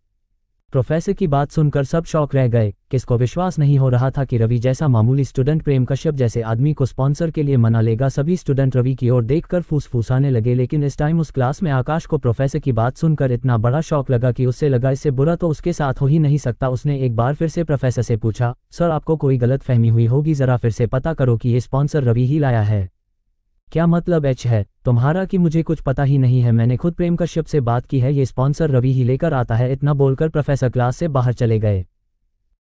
प्रोफेसर की बात सुनकर सब शॉक रह गए। किसको विश्वास नहीं हो रहा था कि रवि जैसा मामूली स्टूडेंट प्रेम कश्यप जैसे आदमी को स्पॉन्सर के लिए मना लेगा। सभी स्टूडेंट रवि की ओर देखकर फूसफूसाने लगे। लेकिन इस टाइम उस क्लास में आकाश को प्रोफेसर की बात सुनकर इतना बड़ा शॉक लगा कि उससे लगा इससे बुरा तो उसके साथ हो ही नहीं सकता। उसने एक बार फिर से प्रोफेसर से पूछा, सर आपको कोई गलत फहमी हुई होगी, जरा फिर से पता करो कि ये स्पॉन्सर रवि ही लाया है। क्या मतलब एच है तुम्हारा कि मुझे कुछ पता ही नहीं है, मैंने खुद प्रेम कश्यप से बात की है, ये स्पॉन्सर रवि ही लेकर आता है। इतना बोलकर प्रोफेसर क्लास से बाहर चले गए।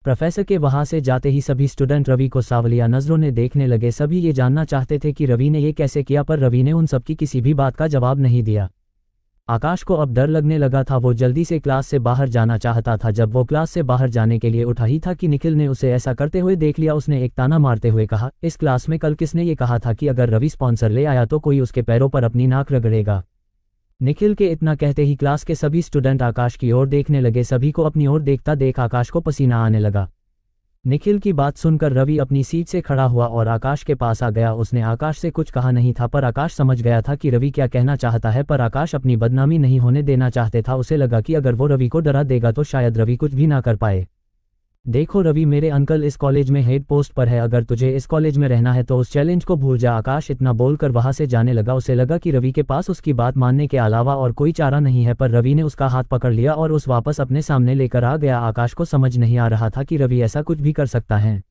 प्रोफेसर के वहां से जाते ही सभी स्टूडेंट रवि को सावलिया नजरों ने देखने लगे। सभी ये जानना चाहते थे कि रवि ने ये कैसे किया, पर रवि ने उन सबकी किसी भी बात का जवाब नहीं दिया। आकाश को अब डर लगने लगा था। वो जल्दी से क्लास से बाहर जाना चाहता था। जब वो क्लास से बाहर जाने के लिए उठा ही था कि निखिल ने उसे ऐसा करते हुए देख लिया। उसने एक ताना मारते हुए कहा, इस क्लास में कल किसने ये कहा था कि अगर रवि स्पॉन्सर ले आया तो कोई उसके पैरों पर अपनी नाक रगड़ेगा। निखिल के इतना कहते ही क्लास के सभी स्टूडेंट आकाश की ओर देखने लगे। सभी को अपनी ओर देखता देख आकाश को पसीना आने लगा। निखिल की बात सुनकर रवि अपनी सीट से खड़ा हुआ और आकाश के पास आ गया। उसने आकाश से कुछ कहा नहीं था, पर आकाश समझ गया था कि रवि क्या कहना चाहता है। पर आकाश अपनी बदनामी नहीं होने देना चाहते था। उसे लगा कि अगर वो रवि को डरा देगा तो शायद रवि कुछ भी ना कर पाए। देखो रवि, मेरे अंकल इस कॉलेज में हेड पोस्ट पर है, अगर तुझे इस कॉलेज में रहना है तो उस चैलेंज को भूल जा। आकाश इतना बोलकर वहां से जाने लगा। उसे लगा कि रवि के पास उसकी बात मानने के अलावा और कोई चारा नहीं है, पर रवि ने उसका हाथ पकड़ लिया और उस वापस अपने सामने लेकर आ गया। आकाश को समझ नहीं आ रहा था कि रवि ऐसा कुछ भी कर सकता है।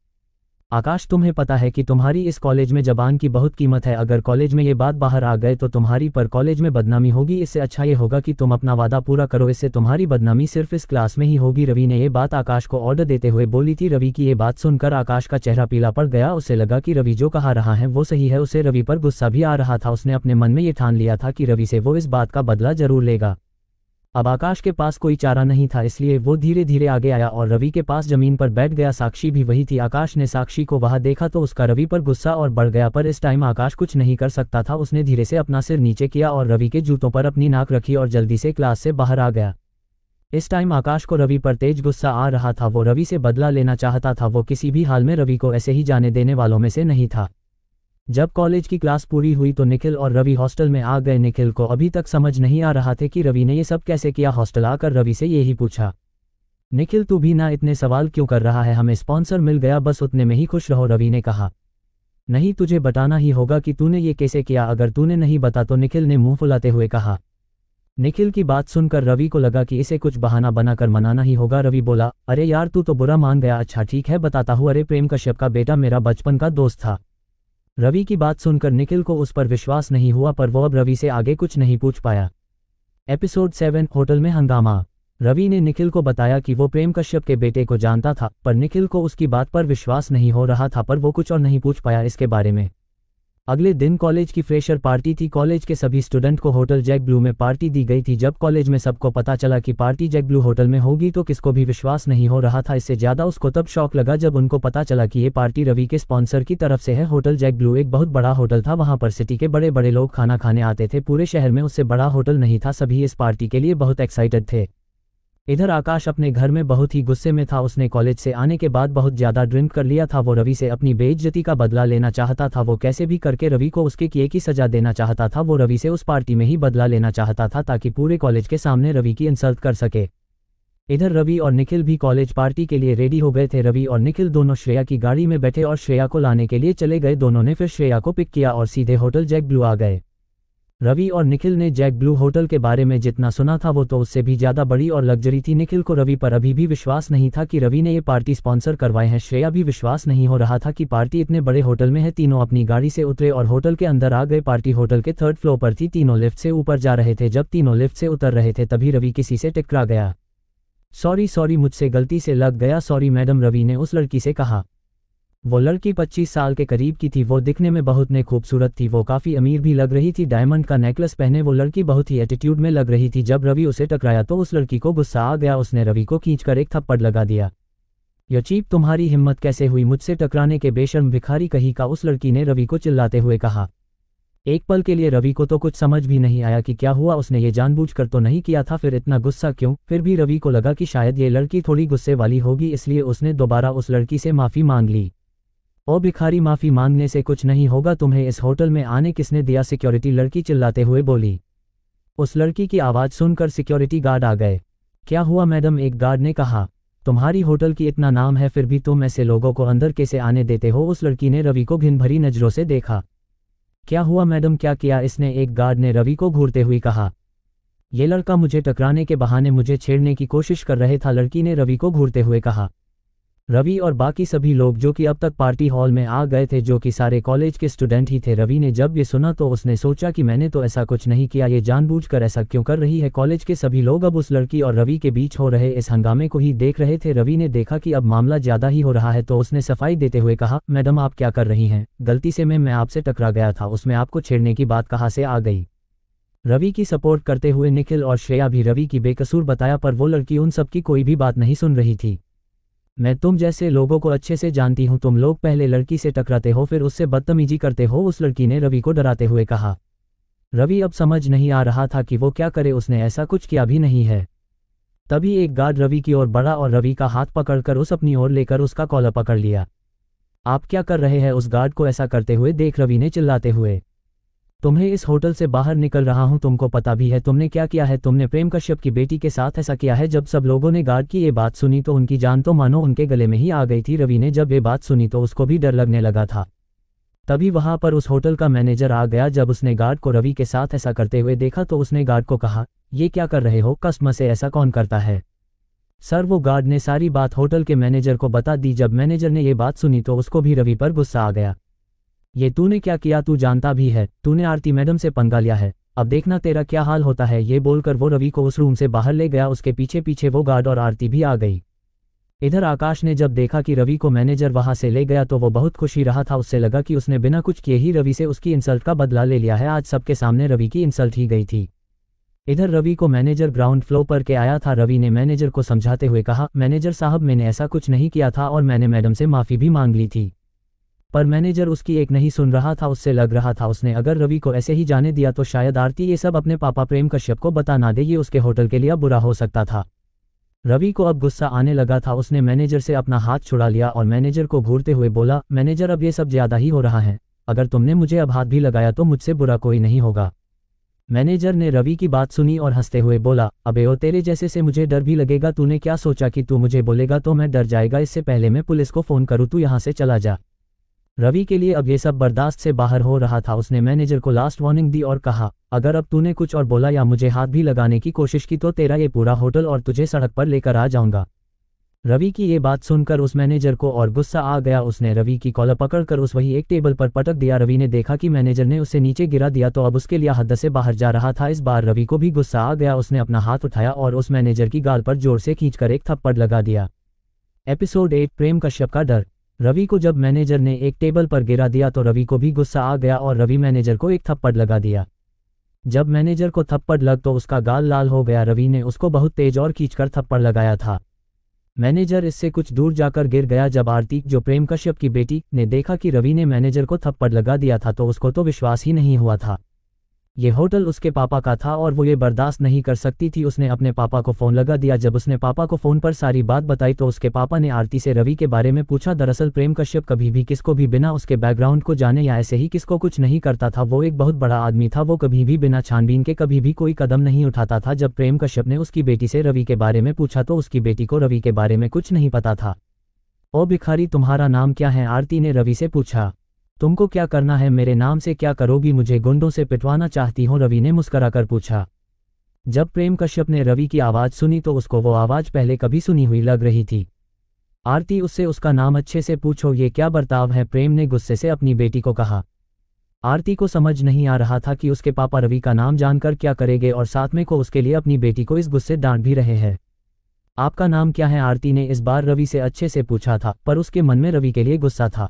आकाश, तुम्हें पता है कि तुम्हारी इस कॉलेज में जबान की बहुत कीमत है, अगर कॉलेज में ये बात बाहर आ गए तो तुम्हारी पर कॉलेज में बदनामी होगी। इससे अच्छा ये होगा कि तुम अपना वादा पूरा करो, इससे तुम्हारी बदनामी सिर्फ इस क्लास में ही होगी। रवि ने ये बात आकाश को ऑर्डर देते हुए बोली थी। रवि की ये बात सुनकर आकाश का चेहरा पीला पड़ गया। उसे लगा कि रवि जो कहा रहा है वो सही है। उसे रवि पर गुस्सा भी आ रहा था। उसने अपने मन में ये ठान लिया था कि रवि से वो इस बात का बदला जरूर लेगा। अब आकाश के पास कोई चारा नहीं था, इसलिए वो धीरे धीरे आगे आया और रवि के पास जमीन पर बैठ गया। साक्षी भी वही थी। आकाश ने साक्षी को वहां देखा तो उसका रवि पर गुस्सा और बढ़ गया, पर इस टाइम आकाश कुछ नहीं कर सकता था। उसने धीरे से अपना सिर नीचे किया और रवि के जूतों पर अपनी नाक रखी और जल्दी से क्लास से बाहर आ गया। इस टाइम आकाश को रवि पर तेज गुस्सा आ रहा था। वो रवि से बदला लेना चाहता था। वो किसी भी हाल में रवि को ऐसे ही जाने देने वालों में से नहीं था। जब कॉलेज की क्लास पूरी हुई तो निखिल और रवि हॉस्टल में आ गए। निखिल को अभी तक समझ नहीं आ रहा था कि रवि ने ये सब कैसे किया। हॉस्टल आकर रवि से यही पूछा, निखिल तू भी ना इतने सवाल क्यों कर रहा है, हमें स्पॉन्सर मिल गया, बस उतने में ही खुश रहो। रवि ने कहा, नहीं तुझे बताना ही होगा कि तूने ये कैसे किया, अगर तूने नहीं बता तो। निखिल ने मुंह फुलाते हुए कहा। निखिल की बात सुनकर रवि को लगा कि इसे कुछ बहाना बनाकर मनाना ही होगा। रवि बोला, अरे यार तू तो बुरा मान गया, अच्छा ठीक है बताता हूँ। अरे प्रेम कश्यप का बेटा मेरा बचपन का दोस्त था। रवि की बात सुनकर निखिल को उस पर विश्वास नहीं हुआ, पर वो अब रवि से आगे कुछ नहीं पूछ पाया। एपिसोड 7 होटल में हंगामा। रवि ने निखिल को बताया कि वो प्रेम कश्यप के बेटे को जानता था, पर निखिल को उसकी बात पर विश्वास नहीं हो रहा था, पर वो कुछ और नहीं पूछ पाया इसके बारे में। अगले दिन कॉलेज की फ्रेशर पार्टी थी। कॉलेज के सभी स्टूडेंट को होटल जैक ब्लू में पार्टी दी गई थी। जब कॉलेज में सबको पता चला कि पार्टी जैक ब्लू होटल में होगी तो किसको भी विश्वास नहीं हो रहा था। इससे ज़्यादा उसको तब शौक लगा जब उनको पता चला कि ये पार्टी रवि के स्पॉन्सर की तरफ से है। होटल जैक ब्लू एक बहुत बड़ा होटल था। वहाँ पर सिटी के बड़े बड़े लोग खाना खाने आते थे। पूरे शहर में उससे बड़ा होटल नहीं था। सभी इस पार्टी के लिए बहुत एक्साइटेड थे। इधर आकाश अपने घर में बहुत ही गुस्से में था। उसने कॉलेज से आने के बाद बहुत ज़्यादा ड्रिंक कर लिया था। वो रवि से अपनी बेइज्जती का बदला लेना चाहता था। वो कैसे भी करके रवि को उसके किए की सजा देना चाहता था। वो रवि से उस पार्टी में ही बदला लेना चाहता था ताकि पूरे कॉलेज के सामने रवि की इंसल्ट कर सके। इधर रवि और निखिल भी कॉलेज पार्टी के लिए रेडी हो गए थे। रवि और निखिल दोनों श्रेया की गाड़ी में बैठे और श्रेया को लाने के लिए चले गए। दोनों ने फिर श्रेया को पिक किया और सीधे होटल जैक ब्लू आ गए। रवि और निखिल ने जैक ब्लू होटल के बारे में जितना सुना था वो तो उससे भी ज़्यादा बड़ी और लग्जरी थी। निखिल को रवि पर अभी भी विश्वास नहीं था कि रवि ने ये पार्टी स्पॉन्सर करवाए हैं। श्रेया भी विश्वास नहीं हो रहा था कि पार्टी इतने बड़े होटल में है। तीनों अपनी गाड़ी से उतरे और होटल के अंदर आ गए। पार्टी होटल के 3rd फ्लोर पर थी। तीनों लिफ्ट से ऊपर जा रहे थे। जब तीनों लिफ्ट से उतर रहे थे तभी रवि किसी से टकरा गया। सॉरी मुझसे गलती से लग गया, सॉरी मैडम, रवि ने उस लड़की से कहा। वो लड़की 25 साल के करीब की थी। वो दिखने में बहुत ने खूबसूरत थी। वो काफ़ी अमीर भी लग रही थी। डायमंड का नेकलेस पहने वो लड़की बहुत ही एटीट्यूड में लग रही थी। जब रवि उसे टकराया तो उस लड़की को गुस्सा आ गया। उसने रवि को खींचकर एक थप्पड़ लगा दिया। यो चीप, तुम्हारी हिम्मत कैसे हुई मुझसे टकराने के, बेशर्म भिखारी कहीं का, उस लड़की ने रवि को चिल्लाते हुए कहा। एक पल के लिए रवि को तो कुछ समझ भी नहीं आया कि क्या हुआ। उसने ये जानबूझकर तो नहीं किया था, फिर इतना गुस्सा क्यों। फिर भी रवि को लगा कि शायद ये लड़की थोड़ी गुस्से वाली होगी, इसलिए उसने दोबारा उस लड़की से माफ़ी मांग ली। ओ भिखारी, माफ़ी मांगने से कुछ नहीं होगा, तुम्हें इस होटल में आने किसने दिया, सिक्योरिटी लड़की चिल्लाते हुए बोली। उस लड़की की आवाज़ सुनकर सिक्योरिटी गार्ड आ गए। क्या हुआ मैडम, एक गार्ड ने कहा। तुम्हारी होटल की इतना नाम है फिर भी तुम ऐसे लोगों को अंदर कैसे आने देते हो। उस लड़की ने रवि को घिन भरी नज़रों से देखा। क्या हुआ मैडम, क्या किया इसने, एक गार्ड ने रवि को घूरते हुए कहा। ये लड़का मुझे टकराने के बहाने मुझे छेड़ने की कोशिश कर रहे था, लड़की ने रवि को घूरते हुए कहा। रवि और बाकी सभी लोग जो कि अब तक पार्टी हॉल में आ गए थे, जो कि सारे कॉलेज के स्टूडेंट ही थे। रवि ने जब ये सुना तो उसने सोचा कि मैंने तो ऐसा कुछ नहीं किया, ये जानबूझकर ऐसा क्यों कर रही है। कॉलेज के सभी लोग अब उस लड़की और रवि के बीच हो रहे इस हंगामे को ही देख रहे थे। रवि ने देखा कि अब मामला ज़्यादा ही हो रहा है तो उसने सफाई देते हुए कहा, मैडम आप क्या कर रही हैं, गलती से मैं आपसे टकरा गया था, उसमें आपको छेड़ने की बात कहाँ से आ गई। रवि की सपोर्ट करते हुए निखिल और श्रेया भी रवि की बेकसूर बताया, पर वो लड़की उन सब की कोई भी बात नहीं सुन रही थी। मैं तुम जैसे लोगों को अच्छे से जानती हूँ, तुम लोग पहले लड़की से टकराते हो फिर उससे बदतमीजी करते हो, उस लड़की ने रवि को डराते हुए कहा। रवि अब समझ नहीं आ रहा था कि वो क्या करे, उसने ऐसा कुछ किया भी नहीं है। तभी एक गार्ड रवि की ओर बढ़ा और रवि का हाथ पकड़कर उस अपनी ओर लेकर उसका कॉलर पकड़ लिया। आप क्या कर रहे हैं, उस गार्ड को ऐसा करते हुए देख रवि ने चिल्लाते हुए तुम्हें इस होटल से बाहर निकल रहा हूं। तुमको पता भी है तुमने क्या किया है। तुमने प्रेम कश्यप की बेटी के साथ ऐसा किया है। जब सब लोगों ने गार्ड की ये बात सुनी तो उनकी जान तो मानो उनके गले में ही आ गई थी। रवि ने जब ये बात सुनी तो उसको भी डर लगने लगा था। तभी वहां पर उस होटल का मैनेजर आ गया। जब उसने गार्ड को रवि के साथ ऐसा करते हुए देखा तो उसने गार्ड को कहा, ये क्या कर रहे हो? कसम से ऐसा कौन करता है? सर, वो गार्ड ने सारी बात होटल के मैनेजर को बता दी। जब मैनेजर ने ये बात सुनी तो उसको भी रवि पर गुस्सा आ गया। ये तूने क्या किया? तू जानता भी है तूने आरती मैडम से पंगा लिया है। अब देखना तेरा क्या हाल होता है। ये बोलकर वो रवि को उस रूम से बाहर ले गया। उसके पीछे पीछे वो गार्ड और आरती भी आ गई। इधर आकाश ने जब देखा कि रवि को मैनेजर वहां से ले गया तो वो बहुत खुशी रहा था। उससे लगा कि उसने बिना कुछ किए ही रवि से उसकी इंसल्ट का बदला ले लिया है। आज सबके सामने रवि की इंसल्ट ही गई थी। इधर रवि को मैनेजर ग्राउंड फ्लोर पर के आया था। रवि ने मैनेजर को समझाते हुए कहा, मैनेजर साहब मैंने ऐसा कुछ नहीं किया था और मैंने मैडम से माफ़ी भी मांग ली थी। पर मैनेजर उसकी एक नहीं सुन रहा था। उससे लग रहा था उसने अगर रवि को ऐसे ही जाने दिया तो शायद आरती ये सब अपने पापा प्रेम कश्यप को बता ना दे। ये उसके होटल के लिए बुरा हो सकता था। रवि को अब गुस्सा आने लगा था। उसने मैनेजर से अपना हाथ छुड़ा लिया और मैनेजर को घूरते हुए बोला, मैनेजर अब ये सब ज़्यादा ही हो रहा है। अगर तुमने मुझे अब हाथ भी लगाया तो मुझसे बुरा कोई नहीं होगा। मैनेजर ने रवि की बात सुनी और हंसते हुए बोला, अबे ओ तेरे जैसे से मुझे डर भी लगेगा। तूने क्या सोचा कि तू मुझे बोलेगा तो मैं डर जाएगा? इससे पहले मैं पुलिस को फ़ोन करूँ तू यहाँ से चला जा। रवि के लिए अब ये सब बर्दाश्त से बाहर हो रहा था। उसने मैनेजर को लास्ट वार्निंग दी और कहा, अगर अब तूने कुछ और बोला या मुझे हाथ भी लगाने की कोशिश की तो तेरा ये पूरा होटल और तुझे सड़क पर लेकर आ जाऊंगा। रवि की ये बात सुनकर उस मैनेजर को और गुस्सा आ गया। उसने रवि की कॉलर पकड़कर उस वही एक टेबल पर पटक दिया। रवि ने देखा कि मैनेजर ने उसे नीचे गिरा दिया तो अब उसके लिए हद से बाहर जा रहा था। इस बार रवि को भी गुस्सा आ गया। उसने अपना हाथ उठाया और उस मैनेजर की गाल पर जोर से खींचकर एक थप्पड़ लगा दिया। एपिसोड 8 प्रेम कश्यप का डर। रवि को जब मैनेजर ने एक टेबल पर गिरा दिया तो रवि को भी गुस्सा आ गया और रवि मैनेजर को एक थप्पड़ लगा दिया। जब मैनेजर को थप्पड़ लग तो उसका गाल लाल हो गया। रवि ने उसको बहुत तेज और खींचकर थप्पड़ लगाया था। मैनेजर इससे कुछ दूर जाकर गिर गया। जब आरती, जो प्रेम कश्यप की बेटी, ने देखा कि रवि ने मैनेजर को थप्पड़ लगा दिया था तो उसको तो विश्वास ही नहीं हुआ था। ये होटल उसके पापा का था और वो ये बर्दाश्त नहीं कर सकती थी। उसने अपने पापा को फ़ोन लगा दिया। जब उसने पापा को फ़ोन पर सारी बात बताई तो उसके पापा ने आरती से रवि के बारे में पूछा। दरअसल प्रेम कश्यप कभी भी किसको भी बिना उसके बैकग्राउंड को जाने या ऐसे ही किसको कुछ नहीं करता था। वो एक बहुत बड़ा आदमी था। वो कभी भी बिना छानबीन के कभी भी कोई कदम नहीं उठाता था। जब प्रेम कश्यप ने उसकी बेटी से रवि के बारे में पूछा तो उसकी बेटी को रवि के बारे में कुछ नहीं पता था। ओ भिखारी, तुम्हारा नाम क्या है? आरती ने रवि से पूछा। तुमको क्या करना है? मेरे नाम से क्या करोगी? मुझे गुंडों से पिटवाना चाहती हो? रवि ने मुस्कुराकर पूछा। जब प्रेम कश्यप ने रवि की आवाज़ सुनी तो उसको वो आवाज़ पहले कभी सुनी हुई लग रही थी। आरती, उससे उसका नाम अच्छे से पूछो। ये क्या बर्ताव है? प्रेम ने गुस्से से अपनी बेटी को कहा। आरती को समझ नहीं आ रहा था कि उसके पापा रवि का नाम जानकर क्या करेंगे और साथ में को उसके लिए अपनी बेटी को इस गुस्से डांट भी रहे हैं। आपका नाम क्या है? आरती ने इस बार रवि से अच्छे से पूछा था, पर उसके मन में रवि के लिए गुस्सा था।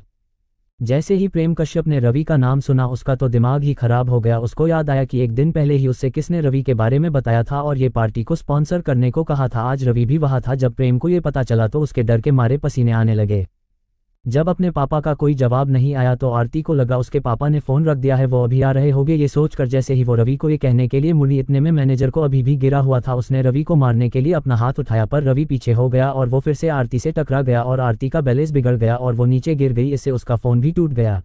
जैसे ही प्रेम कश्यप ने रवि का नाम सुना उसका तो दिमाग ही खराब हो गया। उसको याद आया कि एक दिन पहले ही उससे किसने रवि के बारे में बताया था और ये पार्टी को स्पॉन्सर करने को कहा था। आज रवि भी वहाँ था। जब प्रेम को ये पता चला तो उसके डर के मारे पसीने आने लगे। जब अपने पापा का कोई जवाब नहीं आया तो आरती को लगा उसके पापा ने फ़ोन रख दिया है, वो अभी आ रहे होंगे। ये सोचकर जैसे ही वो रवि को ये कहने के लिए मुड़ी, इतने में मैनेजर को अभी भी गिरा हुआ था। उसने रवि को मारने के लिए अपना हाथ उठाया पर रवि पीछे हो गया और वो फिर से आरती से टकरा गया और आरती का बैलेंस बिगड़ गया और वो नीचे गिर गई। इससे उसका फ़ोन भी टूट गया।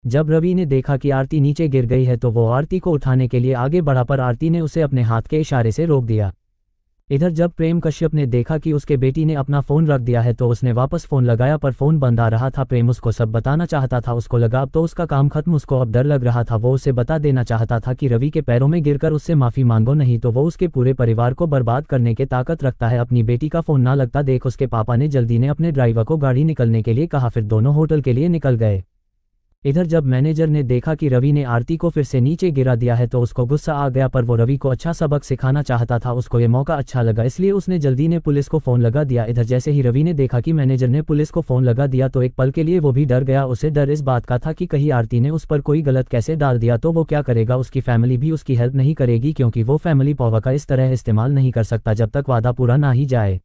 जब रवि ने देखा कि आरती नीचे गिर गई है तो वो आरती को उठाने के लिए आगे बढ़ा पर आरती ने उसे अपने हाथ के इशारे से रोक दिया। इधर जब प्रेम कश्यप ने देखा कि उसके बेटी ने अपना फ़ोन रख दिया है तो उसने वापस फ़ोन लगाया पर फ़ोन बंद आ रहा था। प्रेम उसको सब बताना चाहता था। उसको लगा अब तो उसका काम खत्म। उसको अब डर लग रहा था। वो उसे बता देना चाहता था कि रवि के पैरों में गिरकर उससे माफ़ी मांगो, नहीं तो वो उसके पूरे परिवार को बर्बाद करने के ताकत रखता है। अपनी बेटी का फ़ोन ना लगता देख उसके पापा ने जल्दी ने अपने ड्राइवर को गाड़ी निकलने के लिए कहा। फिर दोनों होटल के लिए निकल गए। इधर जब मैनेजर ने देखा कि रवि ने आरती को फिर से नीचे गिरा दिया है तो उसको गुस्सा आ गया, पर वो रवि को अच्छा सबक सिखाना चाहता था। उसको ये मौका अच्छा लगा इसलिए उसने जल्दी ने पुलिस को फ़ोन लगा दिया। इधर जैसे ही रवि ने देखा कि मैनेजर ने पुलिस को फ़ोन लगा दिया तो एक पल के लिए वो भी डर गया। उसे डर इस बात का था कि कहीं आरती ने उस पर कोई गलत कैसे डाल दिया तो वो क्या करेगा। उसकी फैमिली भी उसकी हेल्प नहीं करेगी क्योंकि वो फैमिली पावर का इस तरह इस्तेमाल नहीं कर सकता जब तक वादा पूरा ना ही जाए।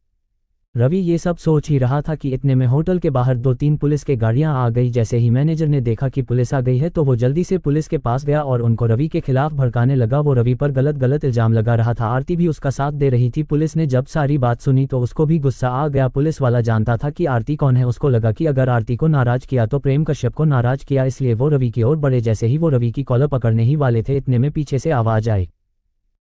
रवि ये सब सोच ही रहा था कि इतने में होटल के बाहर 2-3 पुलिस के गाड़ियां आ गई। जैसे ही मैनेजर ने देखा कि पुलिस आ गई है तो वो जल्दी से पुलिस के पास गया और उनको रवि के खिलाफ भड़काने लगा। वो रवि पर गलत गलत इल्जाम लगा रहा था। आरती भी उसका साथ दे रही थी। पुलिस ने जब सारी बात सुनी तो उसको भी गुस्सा आ गया। पुलिस वाला जानता था कि आरती कौन है। उसको लगा कि अगर आरती को नाराज किया तो प्रेम कश्यप को नाराज किया, इसलिए वो रवि की ओर बढ़े। जैसे ही वो रवि की कॉलर पकड़ने ही वाले थे इतने में पीछे से आवाज आई,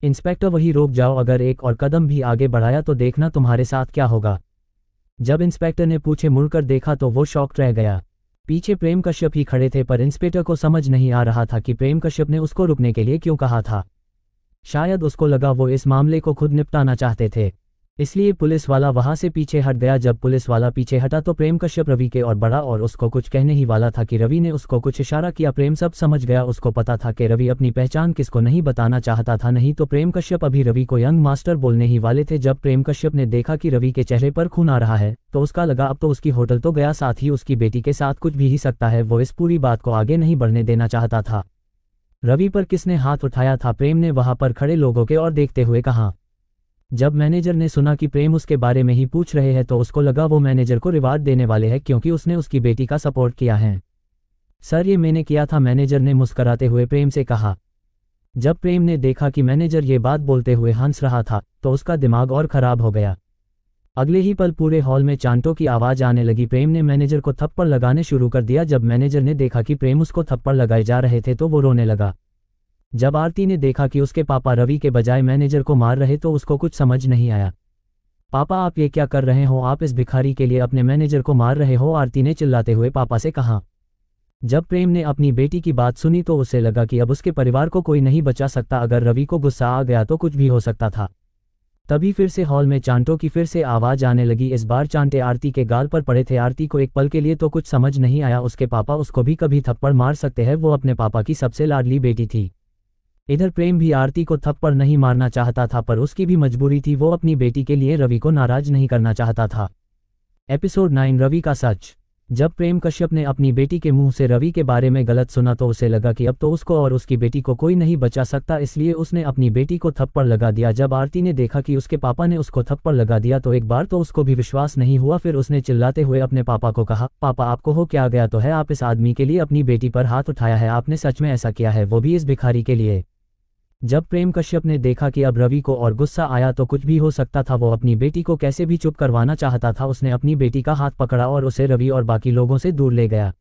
इंस्पेक्टर वही रोक जाओ, अगर एक और कदम भी आगे बढ़ाया तो देखना तुम्हारे साथ क्या होगा। जब इंस्पेक्टर ने पीछे मुड़कर देखा तो वो शॉक्ड रह गया। पीछे प्रेम कश्यप ही खड़े थे, पर इंस्पेक्टर को समझ नहीं आ रहा था कि प्रेम कश्यप ने उसको रुकने के लिए क्यों कहा था। शायद उसको लगा वो इस मामले को खुद निपटाना चाहते थे, इसलिए पुलिस वाला वहां से पीछे हट गया। जब पुलिस वाला पीछे हटा तो प्रेम कश्यप रवि के और बढ़ा और उसको कुछ कहने ही वाला था कि रवि ने उसको कुछ इशारा किया। प्रेम सब समझ गया। उसको पता था कि रवि अपनी पहचान किसको नहीं बताना चाहता था, नहीं तो प्रेम कश्यप अभी रवि को यंग मास्टर बोलने ही वाले थे। जब प्रेम कश्यप ने देखा कि रवि के चेहरे पर खून आ रहा है तो उसका लगा अब तो उसकी होटल तो गया, साथ ही उसकी बेटी के साथ कुछ भी ही सकता है। वो इस पूरी बात को आगे नहीं बढ़ने देना चाहता था। रवि पर किसने हाथ उठाया था? प्रेम ने वहां पर खड़े लोगों के ओर देखते हुए कहा। जब मैनेजर ने सुना कि प्रेम उसके बारे में ही पूछ रहे हैं तो उसको लगा वो मैनेजर को रिवार्ड देने वाले हैं क्योंकि उसने उसकी बेटी का सपोर्ट किया है। सर ये मैंने किया था, मैनेजर ने मुस्कुराते हुए प्रेम से कहा। जब प्रेम ने देखा कि मैनेजर ये बात बोलते हुए हंस रहा था तो उसका दिमाग और खराब हो गया। अगले ही पल पूरे हॉल में चांटों की आवाज आने लगी। प्रेम ने मैनेजर को थप्पड़ लगाने शुरू कर दिया। जब मैनेजर ने देखा कि प्रेम उसको थप्पड़ लगाए जा रहे थे तो वो रोने लगा। जब आरती ने देखा कि उसके पापा रवि के बजाय मैनेजर को मार रहे तो उसको कुछ समझ नहीं आया। पापा आप ये क्या कर रहे हो? आप इस भिखारी के लिए अपने मैनेजर को मार रहे हो, आरती ने चिल्लाते हुए पापा से कहा। जब प्रेम ने अपनी बेटी की बात सुनी तो उसे लगा कि अब उसके परिवार को कोई नहीं बचा सकता। अगर रवि को गुस्सा आ गया तो कुछ भी हो सकता था। तभी फिर से हॉल में चांटों की फिर से आवाज आने लगी। इस बार चांटे आरती के गाल पर पड़े थे। आरती को एक पल के लिए तो कुछ समझ नहीं आया। उसके पापा उसको भी कभी थप्पड़ मार सकते हैं, वो अपने पापा की सबसे लाडली बेटी थी। इधर प्रेम भी आरती को थप्पड़ नहीं मारना चाहता था, पर उसकी भी मजबूरी थी। वो अपनी बेटी के लिए रवि को नाराज नहीं करना चाहता था। एपिसोड 9 रवि का सच। जब प्रेम कश्यप ने अपनी बेटी के मुंह से रवि के बारे में गलत सुना तो उसे लगा कि अब तो उसको और उसकी बेटी को कोई नहीं बचा सकता, इसलिए उसने अपनी बेटी को थप्पड़ लगा दिया। जब आरती ने देखा कि उसके पापा ने उसको थप्पड़ लगा दिया तो एक बार तो उसको भी विश्वास नहीं हुआ। फिर उसने चिल्लाते हुए अपने पापा को कहा, पापा आपको हो क्या गया तो है? आप इस आदमी के लिए अपनी बेटी पर हाथ उठाया है, आपने सच में ऐसा किया है, वो भी इस भिखारी के लिए? जब प्रेम कश्यप ने देखा कि अब रवि को और गुस्सा आया तो कुछ भी हो सकता था, वो अपनी बेटी को कैसे भी चुप करवाना चाहता था। उसने अपनी बेटी का हाथ पकड़ा और उसे रवि और बाकी लोगों से दूर ले गया।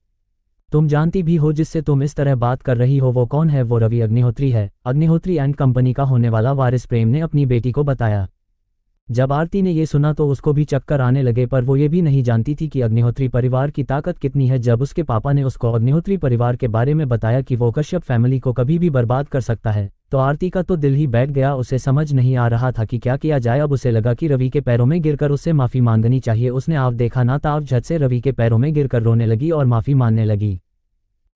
तुम जानती भी हो जिससे तुम इस तरह बात कर रही हो वो कौन है? वो रवि अग्निहोत्री है, अग्निहोत्री एंड कंपनी का होने वाला वारिस, प्रेम ने अपनी बेटी को बताया। जब आरती ने ये सुना तो उसको भी चक्कर आने लगे, पर वो ये भी नहीं जानती थी कि अग्निहोत्री परिवार की ताकत कितनी है। जब उसके पापा ने उसको अग्निहोत्री परिवार के बारे में बताया कि वो कश्यप फैमिली को कभी भी बर्बाद कर सकता है तो आरती का तो दिल ही बैठ गया। उसे समझ नहीं आ रहा था कि क्या किया जाए। अब उसे लगा कि रवि के पैरों में गिरकर उससे माफी मांगनी चाहिए। उसने आप देखा ना ताव झट से रवि के पैरों में गिरकर रोने लगी और माफी मांगने लगी।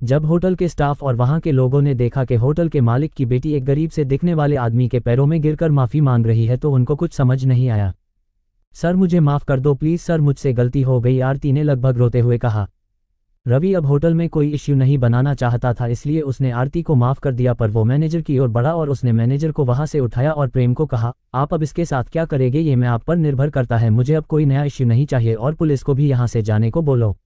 जब होटल के स्टाफ और वहां के लोगों ने देखा कि होटल के मालिक की बेटी एक गरीब से दिखने वाले आदमी के पैरों में गिरकर माफी मांग रही है तो उनको कुछ समझ नहीं आया। सर मुझे माफ कर दो प्लीज सर, मुझसे गलती हो गई, आरती ने लगभग रोते हुए कहा। रवि अब होटल में कोई इश्यू नहीं बनाना चाहता था, इसलिए उसने आरती को माफ कर दिया, पर वो मैनेजर की ओर बढ़ा और उसने मैनेजर को वहां से उठाया और प्रेम को कहा, आप अब इसके साथ क्या करेंगे ये मैं आप पर निर्भर करता है, मुझे अब कोई नया इश्यू नहीं चाहिए और पुलिस को भी यहाँ से जाने को बोलो।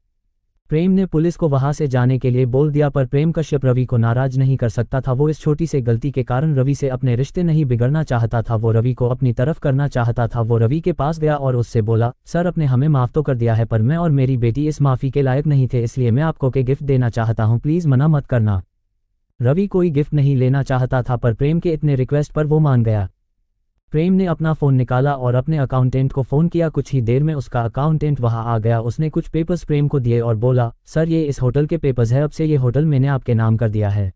प्रेम ने पुलिस को वहां से जाने के लिए बोल दिया, पर प्रेम कश्यप रवि को नाराज नहीं कर सकता था। वो इस छोटी से गलती के कारण रवि से अपने रिश्ते नहीं बिगड़ना चाहता था, वो रवि को अपनी तरफ करना चाहता था। वो रवि के पास गया और उससे बोला, सर आपने हमें माफ तो कर दिया है, पर मैं और मेरी बेटी इस माफी के लायक नहीं थे, इसलिए मैं आपको के गिफ्ट देना चाहता हूँ, प्लीज मना मत करना। रवि कोई गिफ्ट नहीं लेना चाहता था, पर प्रेम के इतने रिक्वेस्ट पर वो मान गया। प्रेम ने अपना फ़ोन निकाला और अपने अकाउंटेंट को फ़ोन किया। कुछ ही देर में उसका अकाउंटेंट वहां आ गया। उसने कुछ पेपर्स प्रेम को दिए और बोला, सर ये इस होटल के पेपर्स है, अब से ये होटल मैंने आपके नाम कर दिया है।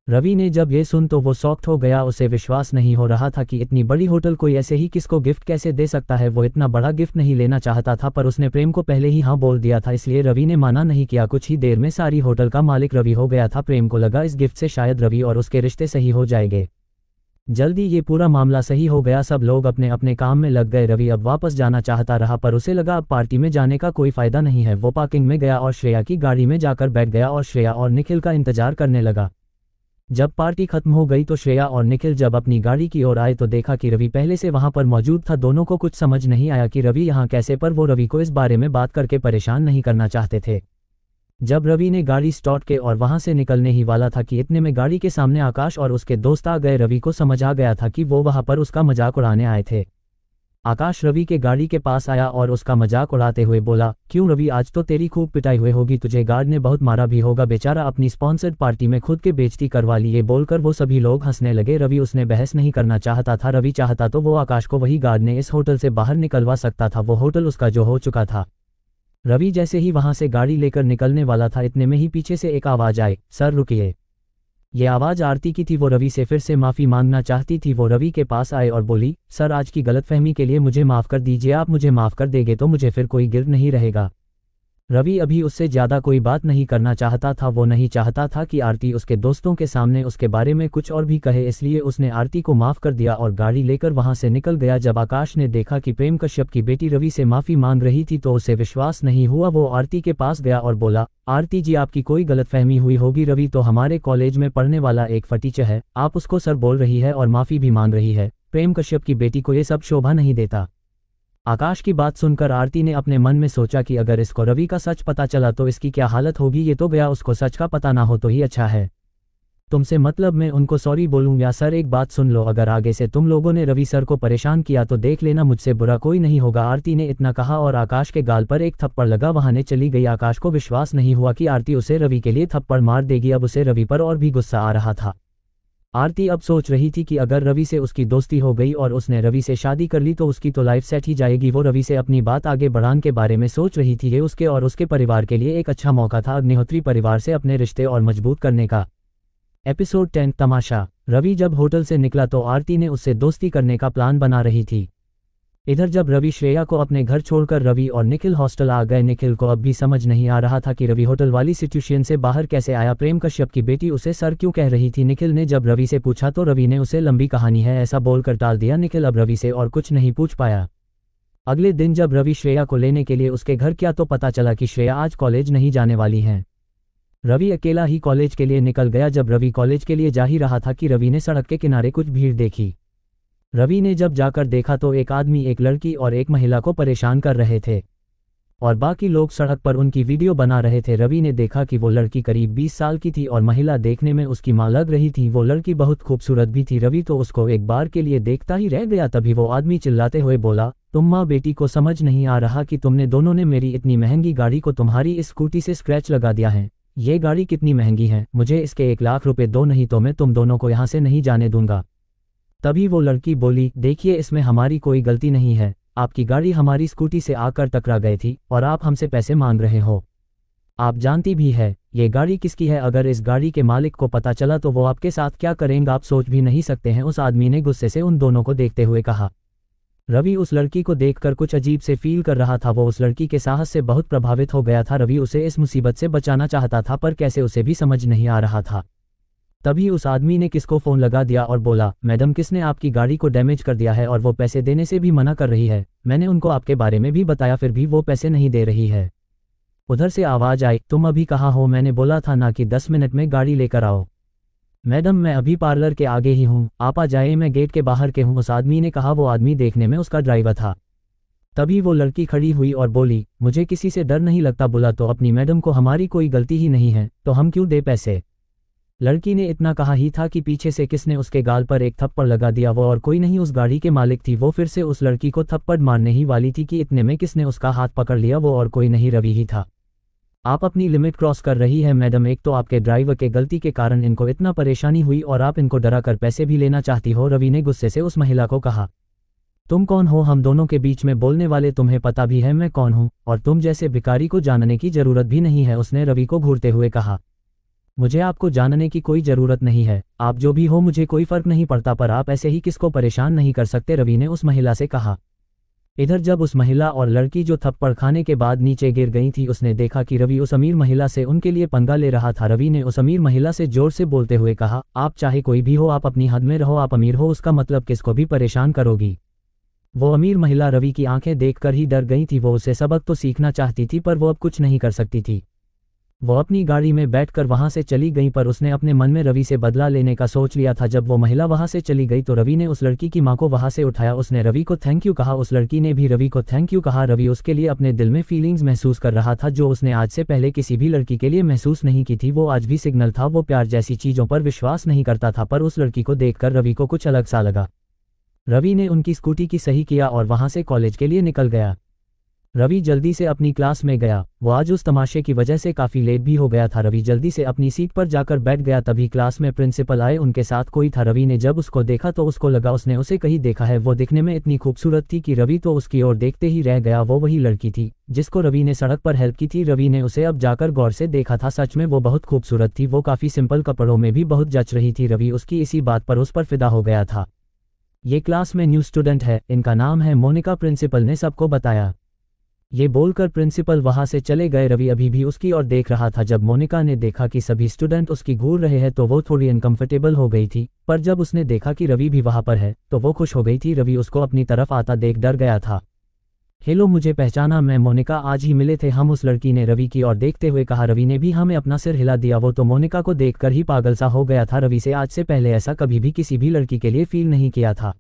रवि ने जब ये सुन तो वो शॉक्ड हो गया। उसे विश्वास नहीं हो रहा था कि इतनी बड़ी होटल कोई ऐसे ही किसको गिफ्ट कैसे दे सकता है। वो इतना बड़ा गिफ्ट नहीं लेना चाहता था, पर उसने प्रेम को पहले ही हाँ बोल दिया था, इसलिए रवि ने माना नहीं किया। कुछ ही देर में सारी होटल का मालिक रवि हो गया था। प्रेम को लगा इस गिफ्ट से शायद रवि और उसके रिश्ते सही हो जाएंगे। जल्दी ये पूरा मामला सही हो गया। सब लोग अपने अपने काम में लग गए। रवि अब वापस जाना चाहता रहा, पर उसे लगा अब पार्टी में जाने का कोई फायदा नहीं है। वो पार्किंग में गया और श्रेया की गाड़ी में जाकर बैठ गया और श्रेया और निखिल का इंतजार करने लगा। जब पार्टी खत्म हो गई तो श्रेया और निखिल जब अपनी गाड़ी की ओर आए तो देखा कि रवि पहले से वहां पर मौजूद था। दोनों को कुछ समझ नहीं आया कि रवि यहाँ कैसे, पर वो रवि को इस बारे में बात करके परेशान नहीं करना चाहते थे। जब रवि ने गाड़ी स्टार्ट के और वहां से निकलने ही वाला था कि इतने में गाड़ी के सामने आकाश और उसके दोस्त आ गए। रवि को समझ आ गया था कि वो वहां पर उसका मजाक उड़ाने आए थे। आकाश रवि के गाड़ी के पास आया और उसका मजाक उड़ाते हुए बोला, क्यों रवि, आज तो तेरी खूब पिटाई हुई होगी, तुझे गार्ड ने बहुत मारा भी होगा, बेचारा अपनी स्पॉन्सर्ड पार्टी में खुद के बेइज्जती करवा ली। ये बोलकर वो सभी लोग हंसने लगे। रवि उसने बहस नहीं करना चाहता था। रवि चाहता तो वो आकाश को वही गार्ड ने इस होटल से बाहर निकलवा सकता था। वो होटल उसका जो हो चुका था। रवि जैसे ही वहां से गाड़ी लेकर निकलने वाला था, इतने में ही पीछे से एक आवाज आई, सर रुकिए। ये आवाज आरती की थी। वो रवि से फिर से माफी मांगना चाहती थी। वो रवि के पास आए और बोली, सर आज की गलतफहमी के लिए मुझे माफ कर दीजिए, आप मुझे माफ कर देंगे तो मुझे फिर कोई गिल्ट नहीं रहेगा। रवि अभी उससे ज्यादा कोई बात नहीं करना चाहता था। वो नहीं चाहता था कि आरती उसके दोस्तों के सामने उसके बारे में कुछ और भी कहे, इसलिए उसने आरती को माफ कर दिया और गाड़ी लेकर वहां से निकल गया। जब आकाश ने देखा कि प्रेम कश्यप की बेटी रवि से माफी मांग रही थी तो उसे विश्वास नहीं हुआ। वो आरती के पास गया और बोला, आरती जी आपकी कोई गलतफहमी हुई होगी, रवि तो हमारे कॉलेज में पढ़ने वाला एक फटीचर है, आप उसको सर बोल रही है और माफी भी मांग रही है। प्रेम कश्यप की बेटी को ये सब शोभा नहीं देता। आकाश की बात सुनकर आरती ने अपने मन में सोचा कि अगर इसको रवि का सच पता चला तो इसकी क्या हालत होगी। ये तो गया, उसको सच का पता ना हो तो ही अच्छा है। तुमसे मतलब मैं उनको सॉरी बोलूं या सर एक बात सुन लो, अगर आगे से तुम लोगों ने रवि सर को परेशान किया तो देख लेना, मुझसे बुरा कोई नहीं होगा। आरती ने इतना कहा और आकाश के गाल पर एक थप्पड़ लगा। वहां चली गई। आकाश को विश्वास नहीं हुआ कि आरती उसे रवि के लिए थप्पड़ मार देगी। अब उसे रवि पर और भी गुस्सा आ रहा था। आरती अब सोच रही थी कि अगर रवि से उसकी दोस्ती हो गई और उसने रवि से शादी कर ली तो उसकी तो लाइफ सेट ही जाएगी। वो रवि से अपनी बात आगे बढ़ाने के बारे में सोच रही थी। ये उसके और उसके परिवार के लिए एक अच्छा मौका था अग्निहोत्री परिवार से अपने रिश्ते और मजबूत करने का। एपिसोड 10 तमाशा। रवि जब होटल से निकला तो आरती ने उससे दोस्ती करने का प्लान बना रही थी। इधर जब रवि श्रेया को अपने घर छोड़कर रवि और निखिल हॉस्टल आ गए। निखिल को अब भी समझ नहीं आ रहा था कि रवि होटल वाली सिचुएशन से बाहर कैसे आया। प्रेम कश्यप की बेटी उसे सर क्यों कह रही थी। निखिल ने जब रवि से पूछा तो रवि ने उसे लंबी कहानी है ऐसा बोलकर टाल दिया। निखिल अब रवि से और कुछ नहीं पूछ पाया। अगले दिन जब रवि श्रेया को लेने के लिए उसके घर गया तो पता चला कि श्रेया आज कॉलेज नहीं जाने वाली है। रवि अकेला ही कॉलेज के लिए निकल गया। जब रवि कॉलेज के लिए जा ही रहा था कि रवि ने सड़क के किनारे कुछ भीड़ देखी। रवि ने जब जाकर देखा तो एक आदमी एक लड़की और एक महिला को परेशान कर रहे थे और बाकी लोग सड़क पर उनकी वीडियो बना रहे थे। रवि ने देखा कि वो लड़की करीब 20 साल की थी और महिला देखने में उसकी मां लग रही थी। वो लड़की बहुत खूबसूरत भी थी। रवि तो उसको एक बार के लिए देखता ही रह गया। तभी वो आदमी चिल्लाते हुए बोला, तुम माँ बेटी को समझ नहीं आ रहा कि तुमने दोनों ने मेरी इतनी महंगी गाड़ी को तुम्हारी इस स्कूटी से स्क्रैच लगा दिया है। ये गाड़ी कितनी महंगी है, मुझे इसके 1 लाख रुपए दो, नहीं तो मैं तुम दोनों को यहाँ से नहीं जाने दूंगा। तभी वो लड़की बोली, देखिए इसमें हमारी कोई गलती नहीं है, आपकी गाड़ी हमारी स्कूटी से आकर टकरा गई थी और आप हमसे पैसे मांग रहे हो। आप जानती भी है ये गाड़ी किसकी है, अगर इस गाड़ी के मालिक को पता चला तो वो आपके साथ क्या करेंगे आप सोच भी नहीं सकते हैं। उस आदमी ने गुस्से से उन दोनों को देखते हुए कहा। रवि उस लड़की को देखकर कुछ अजीब से फील कर रहा था। वो उस लड़की के साहस से बहुत प्रभावित हो गया था। रवि उसे इस मुसीबत से बचाना चाहता था पर कैसे उसे भी समझ नहीं आ रहा था। तभी उस आदमी ने किसको फ़ोन लगा दिया और बोला, मैडम किसने आपकी गाड़ी को डैमेज कर दिया है और वो पैसे देने से भी मना कर रही है। मैंने उनको आपके बारे में भी बताया फिर भी वो पैसे नहीं दे रही है। उधर से आवाज़ आई, तुम अभी कहाँ हो, मैंने बोला था ना कि 10 मिनट में गाड़ी लेकर आओ। मैडम मैं अभी पार्लर के आगे ही हूँ, आप आ जाए, मैं गेट के बाहर के हूँ, उस आदमी ने कहा। वो आदमी देखने में उसका ड्राइवर था। तभी वो लड़की खड़ी हुई और बोली, मुझे किसी से डर नहीं लगता, बोला तो अपनी मैडम को हमारी कोई गलती ही नहीं है तो हम क्यों दे पैसे। लड़की ने इतना कहा ही था कि पीछे से किसने उसके गाल पर एक थप्पड़ लगा दिया। वो और कोई नहीं उस गाड़ी के मालिक थी। वो फिर से उस लड़की को थप्पड़ मारने ही वाली थी कि इतने में किसने उसका हाथ पकड़ लिया। वो और कोई नहीं रवि ही था। आप अपनी लिमिट क्रॉस कर रही है मैडम, एक तो आपके ड्राइवर के गलती के कारण इनको इतना परेशानी हुई और आप इनको डरा कर पैसे भी लेना चाहती हो। रवि ने गुस्से से उस महिला को कहा, तुम कौन हो हम दोनों के बीच में बोलने वाले, तुम्हें पता भी है मैं कौन हूँ और तुम जैसे भिखारी को जानने की जरूरत भी नहीं है। उसने रवि को घूरते हुए कहा, मुझे आपको जानने की कोई जरूरत नहीं है, आप जो भी हो मुझे कोई फर्क नहीं पड़ता, पर आप ऐसे ही किसको परेशान नहीं कर सकते, रवि ने उस महिला से कहा। इधर जब उस महिला और लड़की जो थप्पड़ खाने के बाद नीचे गिर गई थी उसने देखा कि रवि उस अमीर महिला से उनके लिए पंगा ले रहा था। रवि ने उस अमीर महिला से जोर से बोलते हुए कहा, आप चाहे कोई भी हो आप अपनी हद में रहो, आप अमीर हो उसका मतलब किसको भी परेशान करोगी। वो अमीर महिला रवि की आंखें देखकर ही डर गई थी। वो उसे सबक तो सीखना चाहती थी पर वो अब कुछ नहीं कर सकती थी। वो अपनी गाड़ी में बैठकर वहां से चली गई, पर उसने अपने मन में रवि से बदला लेने का सोच लिया था। जब वो महिला वहां से चली गई तो रवि ने उस लड़की की मां को वहां से उठाया। उसने रवि को थैंक यू कहा, उस लड़की ने भी रवि को थैंक यू कहा। रवि उसके लिए अपने दिल में फीलिंग्स महसूस कर रहा था जो उसने आज से पहले किसी भी लड़की के लिए महसूस नहीं की थी। वो आज भी सिग्नल था, वो प्यार जैसी चीजों पर विश्वास नहीं करता था, पर उस लड़की को देखकर रवि को कुछ अलग सा लगा। रवि ने उनकी स्कूटी की सही किया और वहां से कॉलेज के लिए निकल गया। रवि जल्दी से अपनी क्लास में गया। वो आज उस तमाशे की वजह से काफ़ी लेट भी हो गया था। रवि जल्दी से अपनी सीट पर जाकर बैठ गया। तभी क्लास में प्रिंसिपल आए, उनके साथ कोई था। रवि ने जब उसको देखा तो उसको लगा उसने उसे कहीं देखा है। वो दिखने में इतनी खूबसूरत थी कि रवि तो उसकी ओर देखते ही रह गया। वो वही लड़की थी जिसको रवि ने सड़क पर हेल्प की थी। रवि ने उसे अब जाकर गौर से देखा था। सच में वो बहुत खूबसूरत थी। वो काफ़ी सिंपल कपड़ों में भी बहुत जच रही थी। रवि उसकी इसी बात पर उस पर फिदा हो गया था। ये क्लास में न्यू स्टूडेंट है, इनका नाम है मोनिका, प्रिंसिपल ने सबको बताया। ये बोलकर प्रिंसिपल वहां से चले गए। रवि अभी भी उसकी ओर देख रहा था। जब मोनिका ने देखा कि सभी स्टूडेंट उसकी घूर रहे हैं तो वो थोड़ी अनकंफर्टेबल हो गई थी, पर जब उसने देखा कि रवि भी वहां पर है तो वो खुश हो गई थी। रवि उसको अपनी तरफ आता देख डर गया था। हेलो, मुझे पहचाना? मैं मोनिका, आज ही मिले थे हम, उस लड़की ने रवि की ओर देखते हुए कहा। रवि ने भी हमें अपना सिर हिला दिया। वो तो मोनिका को देखकर ही पागल सा हो गया था। रवि से आज से पहले ऐसा कभी भी किसी भी लड़की के लिए फील नहीं किया था।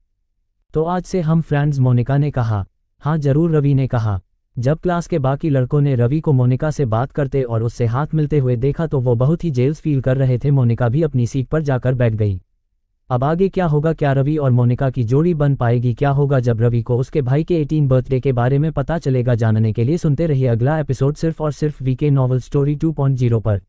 तो आज से हम फ्रेंड्स, मोनिका ने कहा। हाँ जरूर, रवि ने कहा। जब क्लास के बाकी लड़कों ने रवि को मोनिका से बात करते और उससे हाथ मिलते हुए देखा तो वो बहुत ही जेल्स फील कर रहे थे। मोनिका भी अपनी सीट पर जाकर बैठ गई। अब आगे क्या होगा? क्या रवि और मोनिका की जोड़ी बन पाएगी? क्या होगा जब रवि को उसके भाई के 18 बर्थडे के बारे में पता चलेगा? जानने के लिए सुनते रहिए अगला एपिसोड सिर्फ और सिर्फ वीके नॉवल स्टोरी 2.0 पर।